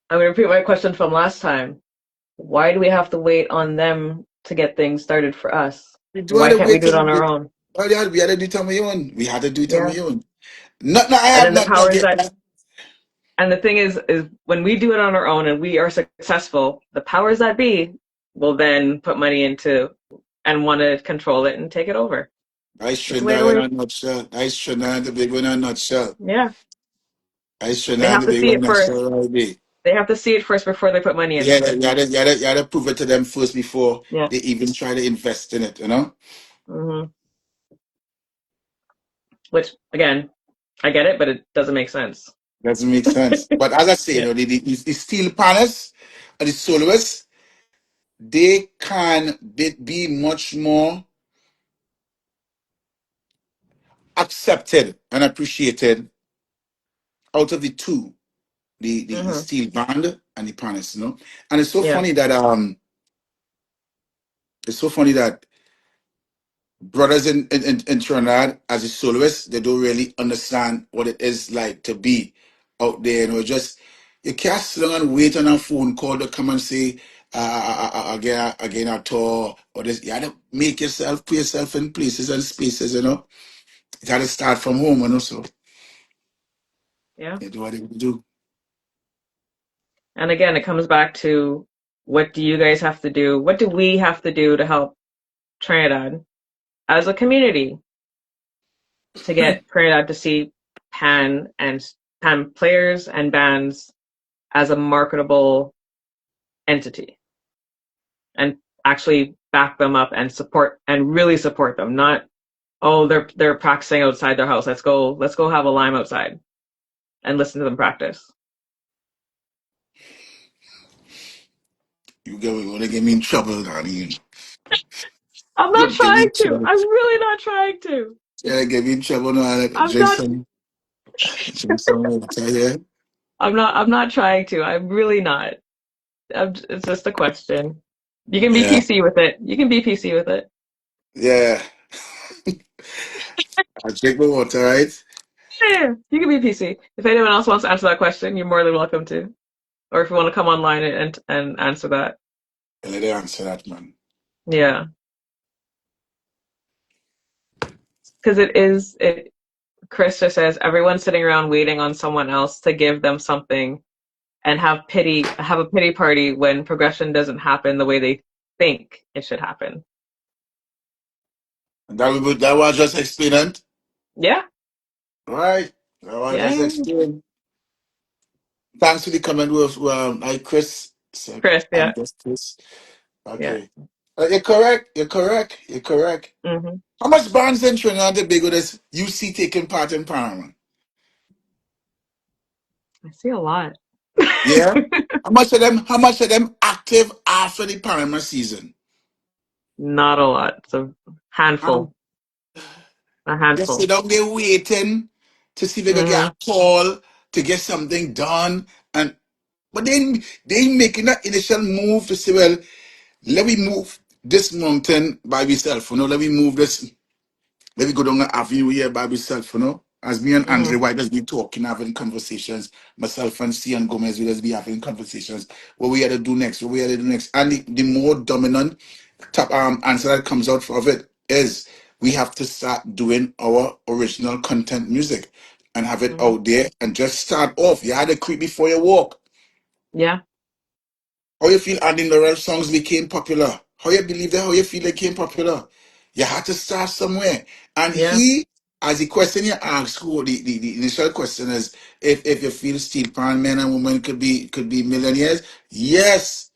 I'm gonna repeat my question from last time. Why do we have to wait on them to get things started for us? we do have Why to can't we wait do it till on our own? we had to do it on my own. We had to do it on Yeah. my own. Not I And have then the not powers get that and the thing is when we do it on our own and we are successful, the powers that be will then put money into and want to control it and take it over. I That's the shouldn't way it have in always. a nutshell. I shouldn't have the big one in a nutshell. Yeah. I shouldn't They have have the to big see one in it a first. nutshell right there. They have to see it first before they put money Yeah, into it. you had to prove it to them first before Yeah. they even try to invest in it, you know? Hmm. Which again, I get it, but it doesn't make sense. Doesn't make sense. But as I say, you Yeah. know, the steel panels and the soloists, they can be much more accepted and appreciated out of the two, the Hmm. steel band and the panels, you know. And it's so Yeah. funny that brothers in Trinidad as a soloist, they don't really understand what it is like to be out there. You know, just you can't sit down and wait on a phone call to come and say again a tour or this. You have to make yourself, put yourself in places and spaces. You know, you got to start from home. You know, so Yeah. you do what you do. And again, it comes back to what do you guys have to do? What do we have to do to help Trinidad as a community to get Trinidad to see Pan players and bands as a marketable entity and actually back them up and support and really support them, not oh they're practicing outside their house. Let's go have a lime outside and listen to them practice. You want to get me in trouble, darling. I'm not You get me trying in to. trouble. I'm really not trying to. Yeah, get me in trouble now. I I'm drink not some water. Yeah, I'm not trying to. I'm really not. It's just a question. You can be yeah, PC with it. You can be PC with it. yeah. I drink my water, right? Yeah, you can be PC. If anyone else wants to answer that question, you're more than welcome to. Or if you want to come online and answer that. Let me answer that, man. Yeah. Because it Chris just says everyone's sitting around waiting on someone else to give them something and have a pity party when progression doesn't happen the way they think it should happen. And that was just explaining. Yeah, Right. That was just yeah. explaining. Thanks for the comment with I Chris. So Chris, I'm yeah, just Chris. yeah. Okay. You're correct. You're correct. You're correct. Hmm. How much bands in Trinidad and Tobago does you see taking part in Panorama? I see a lot. Yeah. How much of them active after the Panorama season? Not a lot. It's a Um, handful. A they sit handful. down there waiting to see if they gonna get Hmm. a call to get something done. And but they making that initial move to say, well, let me move this mountain by myself, let me move this. Let me go down the avenue here by myself, As me and Andre Hmm. White just be talking, having conversations. Myself and Cian Gomez, we just be having conversations. What we had to do next, what we had to do next. And the more dominant top answer that comes out of it is we have to start doing our original content music and have it Hmm. out there and just start off. You had to creep before you walk. Yeah. How you feel Andy Laurel songs became popular? How you believe that? How you feel they came popular? You had to start somewhere. And Yeah. as the question you asked, the initial question is if you feel steel pan men and women could be millionaires. Yes,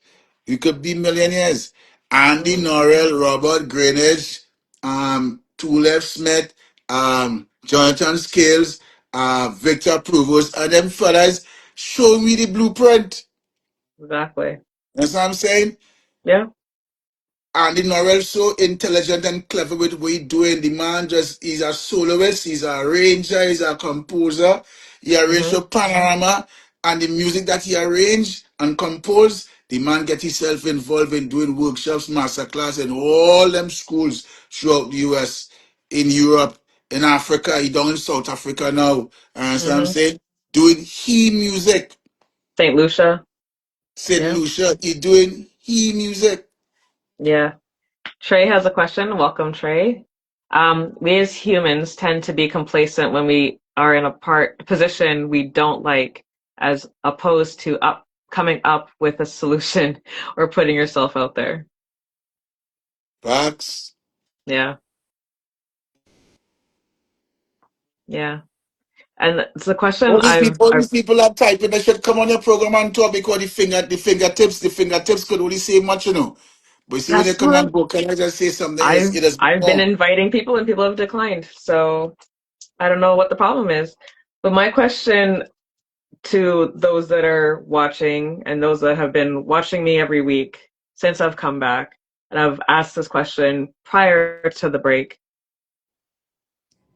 you could be millionaires. Andy Hmm. Norrell, Robert Greenidge, Tulef Smith, Jonathan Scales, Victor Provost, and them fellas show me the blueprint. Exactly. That's what I'm saying. Yeah. Andy Norrell so intelligent and clever with what he's doing. The man he's a soloist, he's a arranger, he's a composer. He arranged Hmm. a panorama and the music that he arranged and composed. The man get himself involved in doing workshops, masterclass in all them schools throughout the US, in Europe, in Africa. He down in South Africa now. And so I'm Hmm. saying, doing he music. St. Lucia. St. Yeah. Lucia, he doing he music. Yeah. Trey has a question. Welcome, Trey. We as humans tend to be complacent when we are in a position we don't like, as opposed to coming up with a solution or putting yourself out there. Facts. Yeah, yeah. And it's a question All I've these people are typing. They should come on your program and talk because the fingertips could only say much. But you see, when they that's come what and go, can I just say something? I've It is I've been more. inviting people and people have declined. So I don't know what the problem is. But my question to those that are watching and those that have been watching me every week since I've come back. And I've asked this question prior to the break.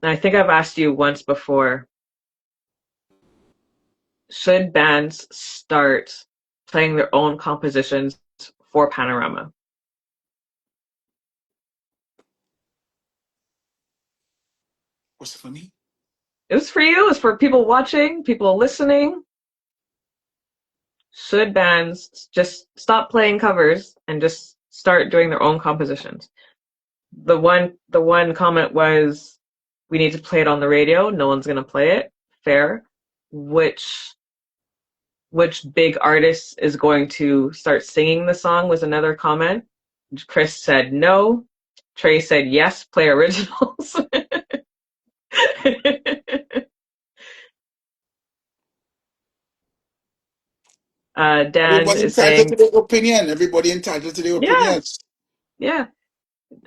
And I think I've asked you once before. Should bands start playing their own compositions for Panorama? What's funny? It was for you, it's for people watching, people listening. Should bands just stop playing covers and just start doing their own compositions? The one comment was we need to play it on the radio. No one's gonna play it. Fair. Which which big artist is going to start singing the song was another comment. Chris said no. Trey said yes, play originals. Dan Everybody is entitled to saying their opinion. Everybody entitled to their yeah, opinions. yeah.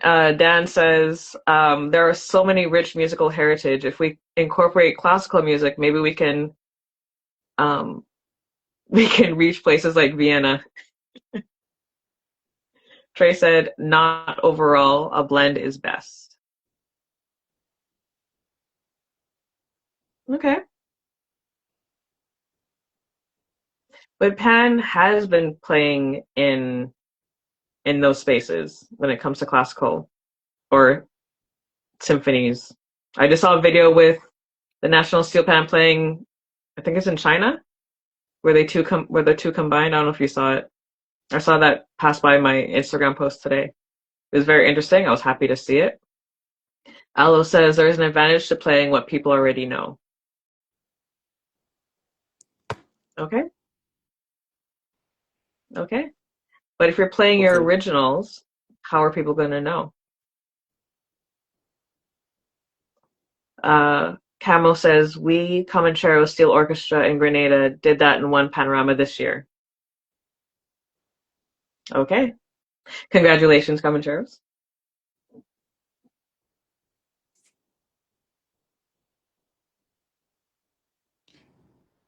Dan says there are so many rich musical heritage. If we incorporate classical music, maybe um, we can reach places like Vienna. Trey said, not overall, a blend is best. Okay. But Pan has been playing in those spaces when it comes to classical or symphonies. I just saw a video with The National Steel Pan playing, I think it's in China, where where the two combined. I don't know if you saw it. I saw that pass by my Instagram post today. It was very interesting. I was happy to see it. Aloe says there is an advantage to playing what people already know. Okay, okay. But if you're playing your Okay. originals, how are people going to know? Camo says, we, Comanchero Steel Orchestra in Grenada, did that in one panorama this year. Okay. Congratulations, Comancheros.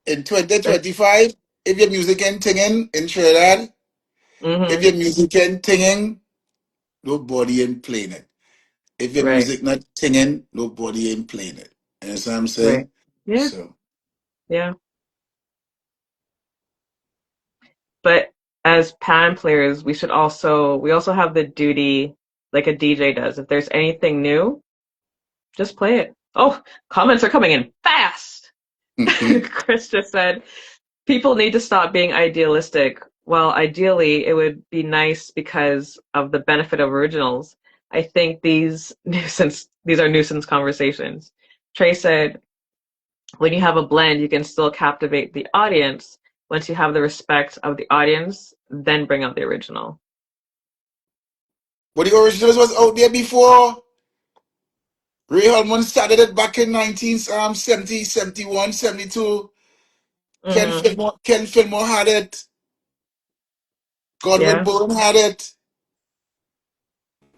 In 2025, if your music ain't tinging in Trinidad, if Mm-hmm. your music ain't tinging, nobody ain't playing it. If your Right, music not tinging, nobody ain't playing it. You know what I'm right. saying? Yeah, So yeah. But as pan players, we also have the duty, like a DJ does. If there's anything new, just play it. Oh, comments are coming in fast. Chris just said, people need to stop being idealistic. Well, ideally, it would be nice because of the benefit of originals. I think these are nuisance conversations. Trey said, when you have a blend, you can still captivate the audience. Once you have the respect of the audience, then bring out the original. but the originals was out there before. Ray Holman started it back in 1970, 71, 72. Mm-hmm. Ken Fillmore had it. Godwin Yeah, Bowen had it.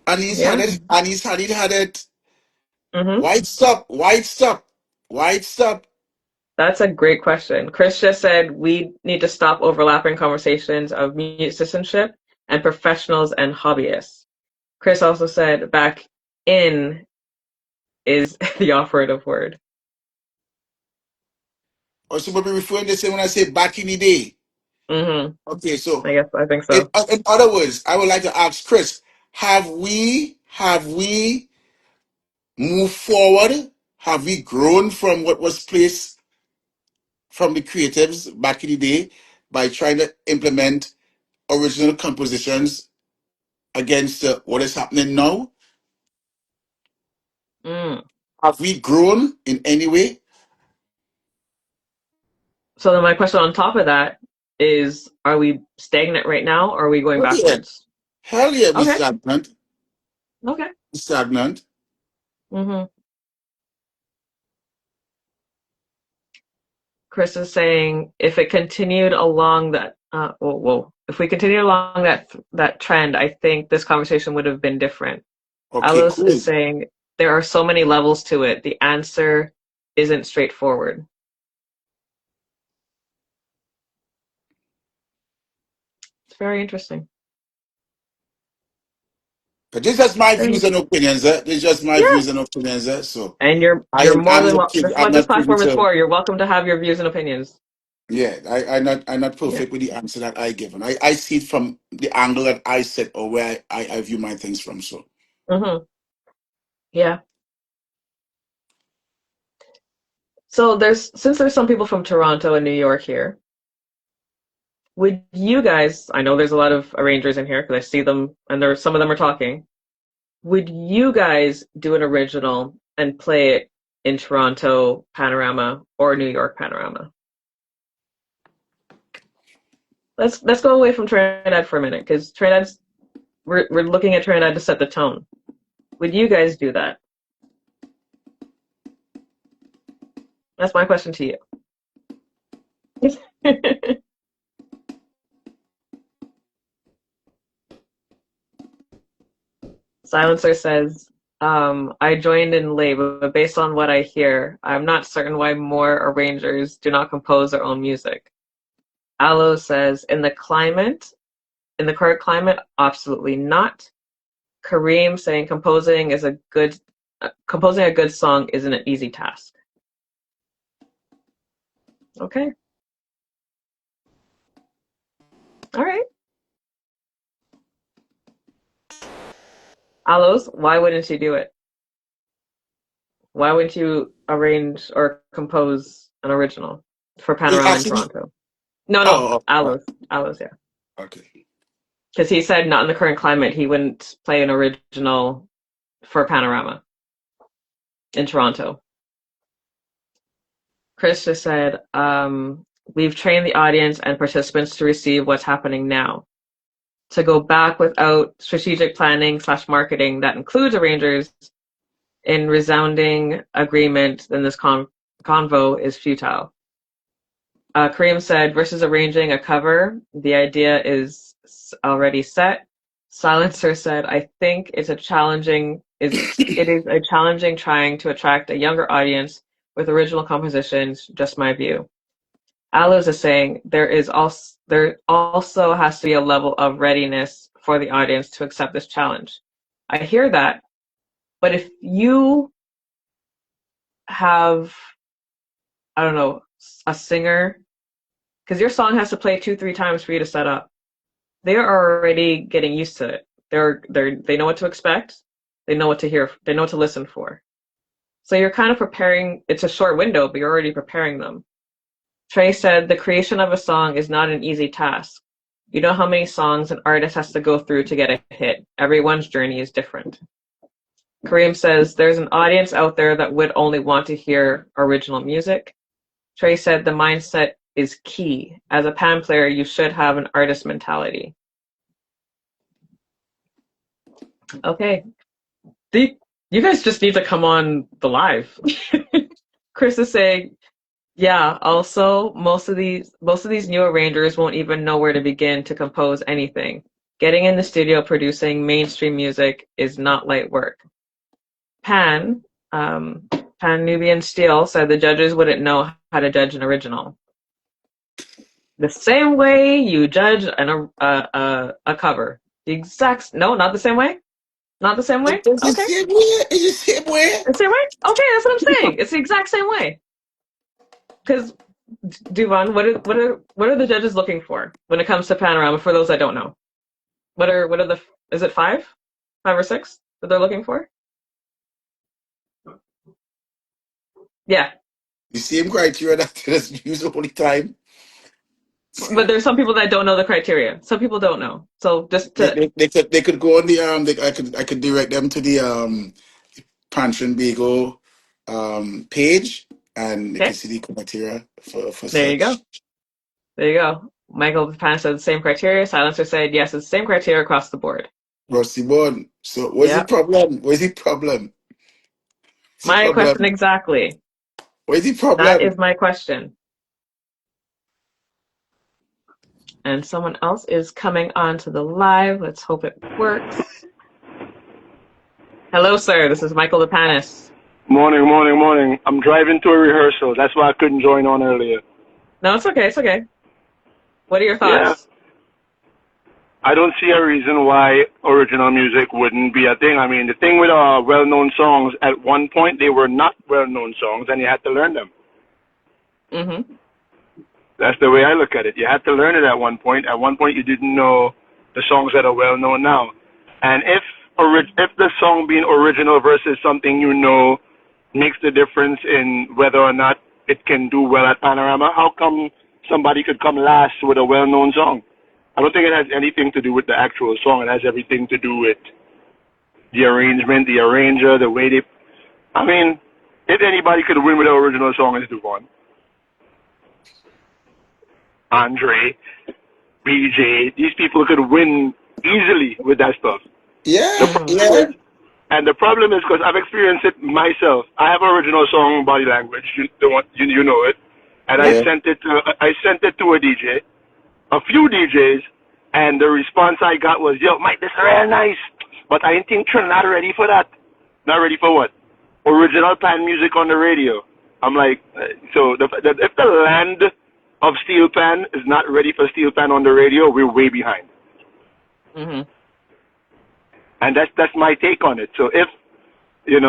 Anis had yeah. it. Anis Hadid had it. Mm-hmm. White stop. White stop. White stop. That's a great question. Chris just said we need to stop overlapping conversations of musicianship and professionals and hobbyists. Chris also said back in is the operative word. Or should be referring to say when I say back in the day. Mm-hmm. Okay, so I think so. in other words, I would like to ask Chris, have we moved forward? Have we grown from what was placed from the creatives back in the day by trying to implement original compositions against what is happening now? Mm. Have we grown in any way? So then my question on top of that is, are we stagnant right now or are we going Hell yeah. backwards? Hell yeah, we Okay. stagnant. Okay. Stagnant. Mm-hmm. Chris is saying if it continued along that if we continued along that trend, I think this conversation would have been different. Okay, Alos is cool. saying there are so many levels to it. The answer isn't straightforward. It's very interesting. But this is just my Very, views and opinions. This is just my yeah, views and opinions. So and you're more I'm than not welcome. kid. This is I'm what this not privy platform is to. for. You're welcome to have your views and opinions. Yeah, I'm not Yeah. perfect with the answer that I give, and I see it from the angle that I set or where I view my things from. So Mm-hmm. Yeah. So since there's some people from Toronto and New York here, would you guys? I know there's a lot of arrangers in here because I see them, and some of them are talking. Would you guys do an original and play it in Toronto Panorama or New York Panorama? Let's go away from Trinidad for a minute because Trinidad's we're looking at Trinidad to set the tone. Would you guys do that? That's my question to you. Silencer says, I joined in late, but based on what I hear, I'm not certain why more arrangers do not compose their own music. Aloe says, in the current climate, absolutely not. Kareem saying composing a good song isn't an easy task. Okay, all right. Aloes, why wouldn't you do it? Why wouldn't you arrange or compose an original for He Panorama in actually. Toronto? No, Oh, Aloes, yeah. okay. Because he said not in the current climate, he wouldn't play an original for Panorama in Toronto. Chris just said, we've trained the audience and participants to receive what's happening now. To go back without strategic planning / marketing that includes arrangers in resounding agreement, then this convo is futile. Kareem said, versus arranging a cover, the idea is already set. Silencer said, I think it is a challenging trying to attract a younger audience with original compositions, just my view. Aloes is saying there also has to be a level of readiness for the audience to accept this challenge. I hear that, but if you have, I don't know, a singer, because your song has to play 2-3 times for you to set up. They are already getting used to it. They know what to expect. They know what to hear. They know what to listen for. So you're kind of preparing. It's a short window, but you're already preparing them. Trey said the creation of a song is not an easy task. You know how many songs an artist has to go through to get a hit. Everyone's journey is different. Kareem says there's an audience out there that would only want to hear original music. Trey said the mindset is key. As a pan player, you should have an artist mentality. Okay. You guys just need to come on the live. Chris is saying, yeah, also most of these new arrangers won't even know where to begin to compose anything. Getting in the studio producing mainstream music is not light work. Pan Nubian Steel said the judges wouldn't know how to judge an original. The same way you judge a cover. Not the same way? Not the same way? It's the Okay. same way. It's the same way. The same way? Okay, that's what I'm saying. It's the exact same way. Because Duvone, what are the judges looking for when it comes to Panorama? For those that don't know, what are the? Is it 5 or 6 that they're looking for? Yeah, The same criteria that is used all the time. but there's some people that don't know the criteria. Some people don't know. So just to They could go on the I could direct them to the Pantheon Bagel page, and they okay, can see the criteria for there you go. such. There you go. Michael Pan said the same criteria. Silencer said yes, it's the same criteria across the board. Rusty Bond. So what's the Yep. problem? What's the problem? What's the My question problem? exactly. What's the That is problem? my question. And someone else is coming on to the live. Let's hope it works. Hello, sir. This is Michael Hospedales. Morning, morning, morning. I'm driving to a rehearsal. That's why I couldn't join on earlier. No, it's okay. It's okay. What are your Yeah, thoughts? I don't see a reason why original music wouldn't be a thing. I mean, the thing with well-known songs, at one point they were not well-known songs, and you had to learn them. Mm-hmm. That's the way I look at it. You had to learn it at one point. At one point, you didn't know the songs that are well-known now. And if the song being original versus something you know makes the difference in whether or not it can do well at Panorama, how come somebody could come last with a well-known song? I don't think it has anything to do with the actual song. It has everything to do with the arrangement, the arranger, the way they... I mean, if anybody could win with an original song, it's Duvone. Andre, BJ, these people could win easily with that stuff. The Yeah, Mm-hmm. problem yeah. is, and the problem is because I've experienced it myself. I have original song Body Language, you know it, and I Yep. Yeah. sent it to a DJ, a few DJs, and the response I got was, "Yo, Mike, this is real nice, but I think you're not ready for that." Not ready for what? Original pan music on the radio. I'm like, so if the land of steel pan is not ready for steel pan on the radio, we're way behind. Mm-hmm. And that's my take on it. So if you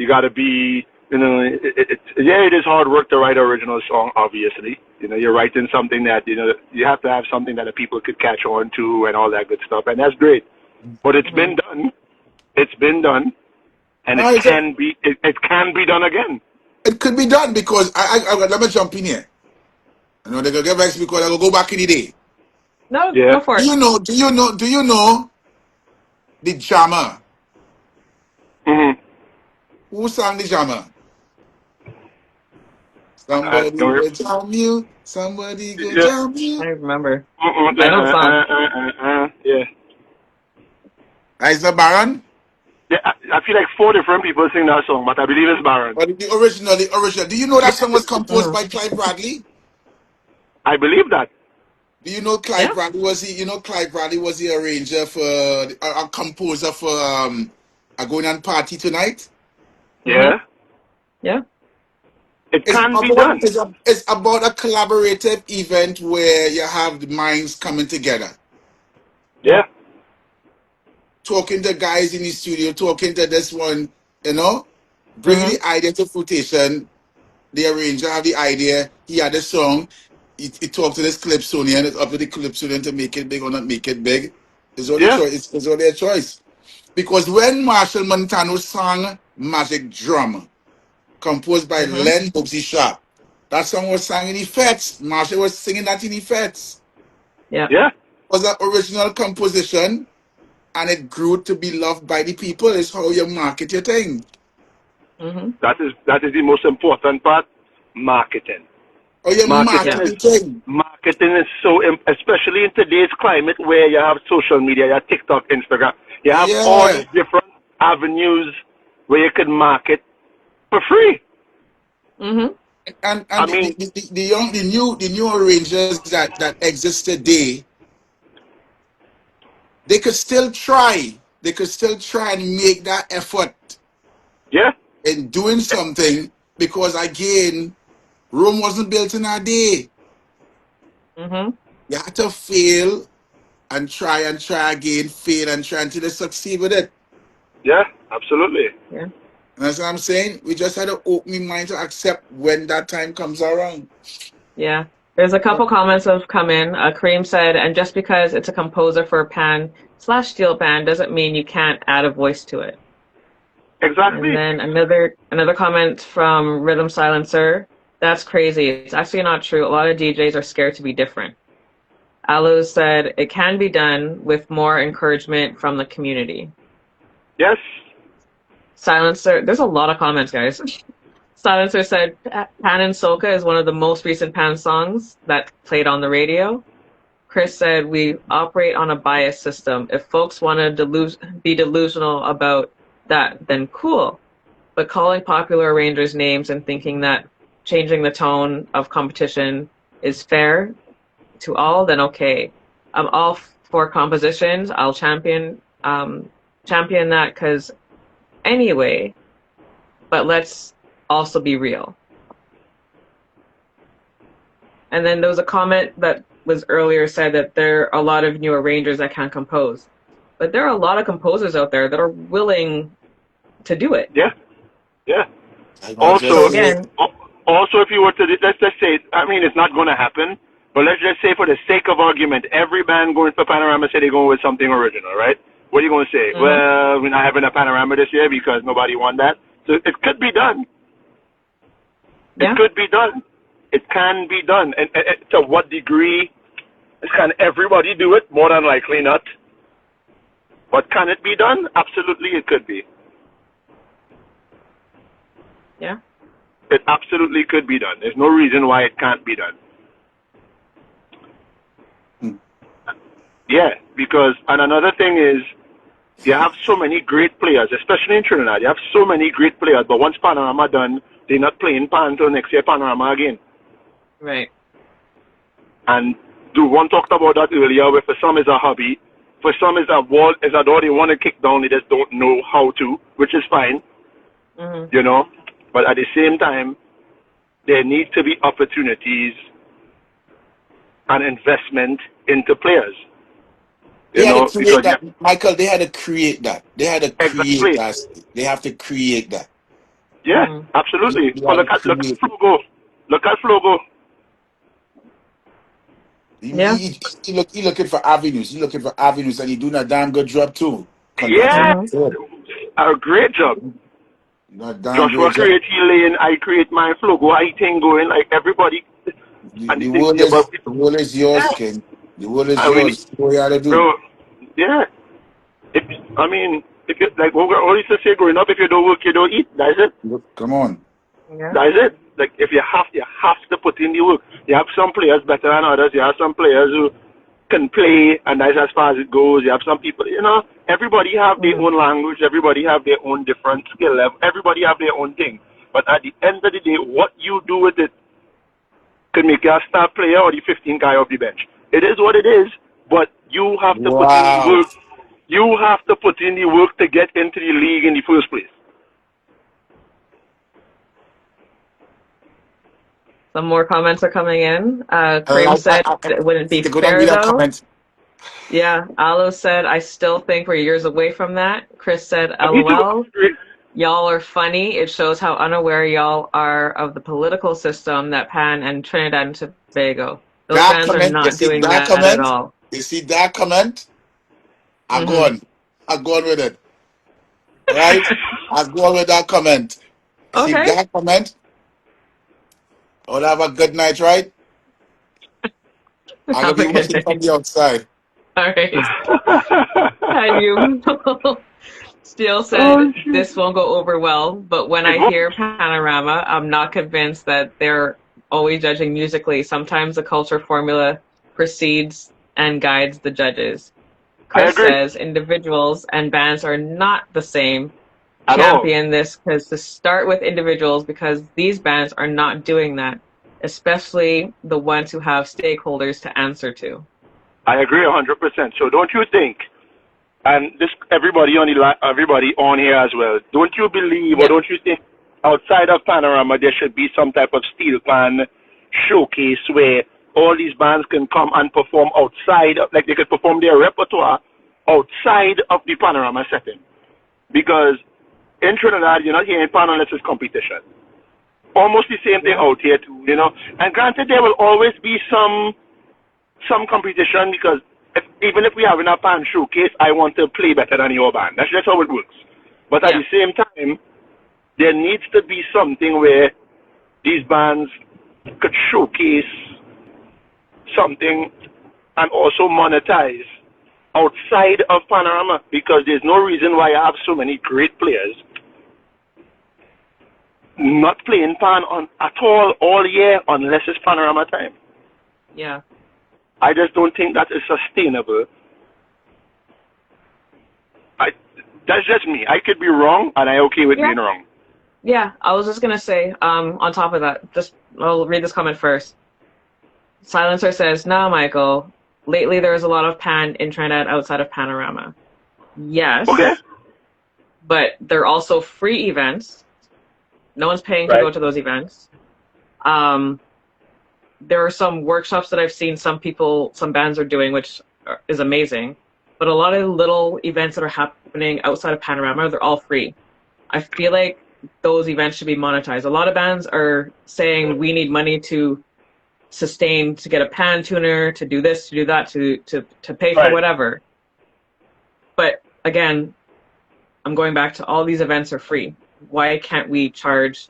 got to be, it is hard work to write an original song. Obviously, you're writing something that you have to have something that the people could catch on to and all that good stuff, and that's great. But it's Mm-hmm. been done. It's been done. and No, it can be done again. it could be done because let me jump in here. I know they're gonna get vexed because I will go back in the day. No, Yeah. go for Do it. you know? Do you know the Jammer? Mm-hmm. Who sang the Jammer? I Somebody don't. go jam you. Somebody go Yeah. jam I you. remember. Mm-mm. I know the song. Yeah. Is that Baron? Yeah. I feel like four different people sing that song, but I believe it's Baron. But the original, the original. Do you know that song was composed Hmm. by Clive Bradley? I believe that. Do you know Clive Yeah. Bradley was he? You know Clive Bradley was the arranger for a composer for a going on party tonight. Hmm. Yeah. Yeah. It can be done. It's about a collaborative event where you have the minds coming together, Yeah. Yeah. talking to guys in the studio, talking to this one, bringing Hmm. the idea to fruition. The arranger have the idea. He had a song. He talked to this Calypsonian. It's up to the Calypsonian to make it big or not make it big. It's all the Yeah. choice. It's all their choice. Because when Marshall Montano sang Magic Drum, composed by Hmm. Len Bogsy Sharp, that song was sung in effects. Marshall was singing that in effects. Yeah. Yeah. It was an original composition and it grew to be loved by the people. It's how you market your thing. Hmm. That is the most important part. Marketing. How you Marketing Yeah. market is the thing. especially in today's climate where you have social media, you have TikTok, Instagram, you have all Yeah. these different avenues where you can market for free. Hmm. And I and mean, the new arrangers that exist today, they could still try. They could still try and make that effort yeah, in doing something because again, Rome wasn't built in a day. Hmm. You had to fail and try again, fail and try until you succeed with it. yeah, absolutely. Yeah. And that's what I'm saying. We just had to open our mind to accept when that time comes around. Yeah. There's a couple comments that have come in. Kareem said, and just because it's a composer for a pan/steel pan doesn't mean you can't add a voice to it. And Exactly. then another comment from Rhythm Silencer. That's crazy. It's actually not true. A lot of DJs are scared to be different. Aloe said it can be done with more encouragement from the community. Yes. Silencer, there's a lot of comments, guys. Silencer said Pan and Soca is one of the most recent Pan songs that played on the radio. Chris said we operate on a bias system. If folks want to be delusional about that, then cool. But calling popular arrangers names and thinking that changing the tone of competition is fair to all, then okay. I'm all for compositions. I'll champion that because anyway, but let's also be real. And then there was a comment that was earlier said that there are a lot of new arrangers that can compose. But there are a lot of composers out there that are willing to do it. Yeah. Yeah. I might So just Also, say, again, also, if you were to let's just say, I mean, it's not going to happen, but let's just say, for the sake of argument, every band going for Panorama say they're going with something original, right? What are you going to say? mhm, Well, we're not having a Panorama this year because nobody won that. So it could be done. It yeah, could be done. It can be done. And to what degree? Can everybody do it? More than likely not. But can it be done? Absolutely, it could be. yeah, It absolutely could be done. There's no reason why it can't be done. hmm, Yeah, because, and another thing is, you have so many great players, especially in Trinidad. You have so many great players, but once Panorama done, they're not playing Pan until next year Panorama again. right, And Duvone talked about that earlier, where for some is a hobby, for some is a wall, is a door they want to kick down, they just don't know how to, which is fine, mhm, you know. But at the same time, there need to be opportunities and investment into players, they you had know, to create because yeah, that, Michael. They had to create that. They had to create exactly, that. They have to create that. yeah, mhm, absolutely. You But have to look at create it. Flogo, look at Flogo. yeah, He looking for avenues. He looking for avenues, and he doing a damn good job too. Yeah, mhm, Congratulations. a great job. That damn Joshua great. create his lane, I create my flow. Go I thing going like everybody. And The the world thing about is the world is yours, yeah, King. The world is I mean, yours. What you gotta do? bro, yeah. If I mean, if you like what we always used to say growing up, if you don't work, you don't eat. That's it. Look, come on. Yeah. That's it. Like if you have to put in the work. You have some players better than others. You have some players who can play, and that's as far as it goes. You have some people, everybody have their Mm. own language. Everybody have their own different skill level. Everybody have their own thing. But at the end of the day, what you do with it could make you a star player or the 15th guy off the bench. It is what it is. But you have to put in the Wow. work. You have to put in the work to get into the league in the first place. Some more comments are coming in. I, Kramer said I, it wouldn't be go down fair with that though. comment. Yeah. Alo said, I still think we're years away from that. Chris said, Me too. LOL. Y'all are funny. It shows how unaware y'all are of the political system that Pan and Trinidad and Tobago. Those That bands are comment, you not see doing that that at comment? all. You see that comment? I go Mm-hmm. on. I go on with it. Right? I go on with that comment. You see Okay. that comment? All have a good night, right? I'm gonna Have a be good waiting from day. the outside. All right. And you, Steele Oh, said, shoot. this won't go over well, but when It I won't. hear Panorama, I'm not convinced that they're always judging musically. Sometimes the culture formula precedes and guides the judges. I Chris agree. says individuals and bands are not the same. At all. Champion this because to start with individuals because these bands are not doing that, especially the ones who have stakeholders to answer to. I agree 100%. So don't you think, and this everybody on here as well, don't you believe or Yeah, don't you think outside of Panorama there should be some type of steel pan showcase where all these bands can come and perform outside, like they could perform their repertoire outside of the Panorama setting? Because in Trinidad, you're not hearing pan unless it's competition. Almost the same thing yeah, out here too. And granted, there will always be some competition because even if we have in a band showcase, I want to play better than your band. That's just how it works. But at yeah, the same time, there needs to be something where these bands could showcase something and also monetize outside of Panorama because there's no reason why I have so many great players not playing pan on at all year unless it's Panorama time. yeah. I just don't think that is sustainable. I That's just me. I could be wrong, and I'm okay with Yeah. being wrong. Yeah, I was just gonna say, on top of that, just I'll read this comment first. Silencer says, "Nah, Michael. Lately, there's a lot of pan in Trinidad outside of Panorama. Okay, Yes, but they're also free events. No one's paying to right. go to those events. Um, there are some workshops that I've seen some bands are doing, which is amazing. But a lot of little events that are happening outside of Panorama, they're all free. I feel like those events should be monetized. A lot of bands are saying we need money to sustain, to get a pan tuner, to do this, to do that, to pay for Right. whatever. But again, I'm going back to all these events are free. Why can't we charge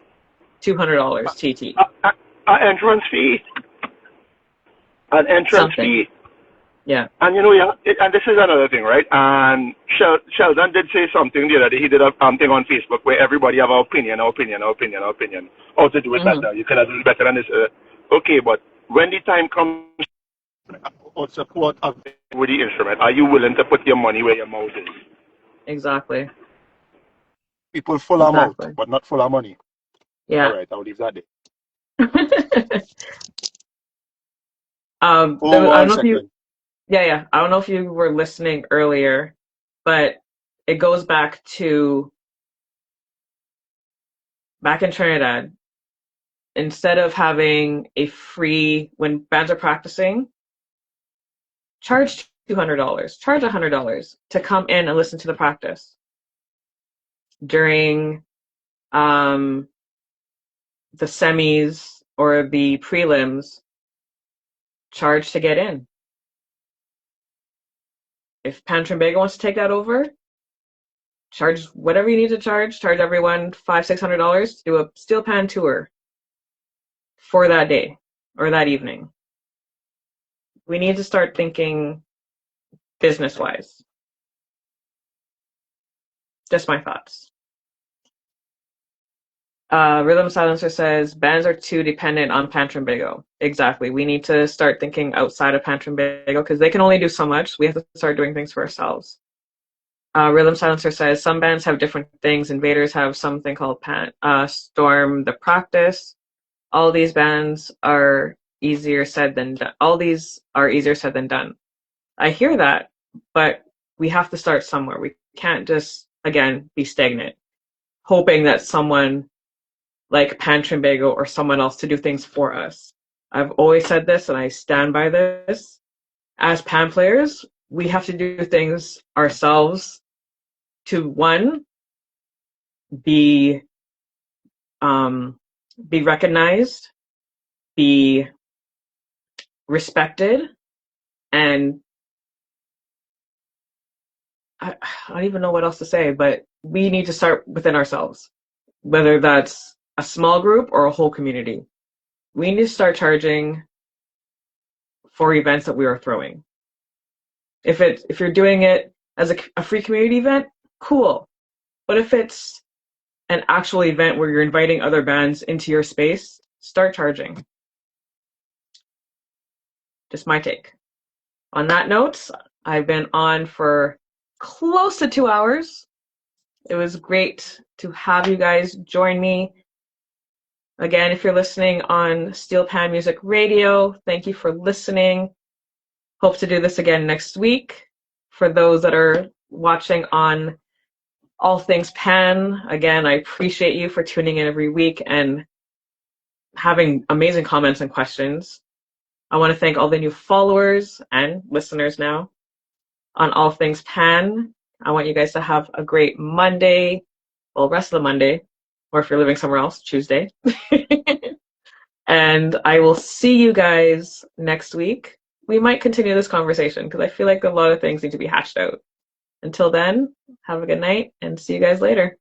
$200 TT? An entrance fee. An entrance Something. fee. Yeah. And yeah, and this is another thing, right? And Sheldon did say something the other day. He did a thing on Facebook where everybody have an opinion, how to do it Hmm. better. You could have done it better than this. Okay, but when the time comes or support of with the instrument, are you willing to put your money where your mouth is? Exactly. People full of mouth, Exactly. but not full of money. All Yeah. right, I'll leave that there. Oh, I don't one know if you, second. yeah. I don't know if you were listening earlier, but it goes back to back in Trinidad. Instead of having a free, when bands are practicing, charge $200, charge $100 to come in and listen to the practice. During um, the semis or the prelims, charge to get in. If Pan Trinbago wants to take that over, charge whatever you need to charge everyone $500-$600 to do a steel pan tour for that day or that evening. We need to start thinking business wise. Just my thoughts. Rhythm Silencer says bands are too dependent on Pan Trimbago. Exactly. We need to start thinking outside of Pan Trimbago because they can only do so much. We have to start doing things for ourselves. Rhythm Silencer says some bands have different things. Invaders have something called Storm the Practice. All these bands are easier said than done. All these are easier said than done. I hear that, but we have to start somewhere. We can't just, again, be stagnant, hoping that someone like Pan Trimbago or someone else to do things for us. I've always said this, and I stand by this. As pan players, we have to do things ourselves to, one, be recognized, be respected, and I don't even know what else to say, but we need to start within ourselves, whether that's a small group or a whole community. We need to start charging for events that we are throwing. If you're doing it as a free community event, cool. But if it's an actual event where you're inviting other bands into your space, start charging. Just my take. On that note, I've been on for close to 2 hours. It was great to have you guys join me. Again, if you're listening on Steel Pan Music Radio, thank you for listening. Hope to do this again next week. For those that are watching on All Things Pan, again, I appreciate you for tuning in every week and having amazing comments and questions. I want to thank all the new followers and listeners now on All Things Pan. I want you guys to have a great Monday, well, rest of the Monday, or if you're living somewhere else, Tuesday. And I will see you guys next week. We might continue this conversation because I feel like a lot of things need to be hashed out. Until then, have a good night and see you guys later.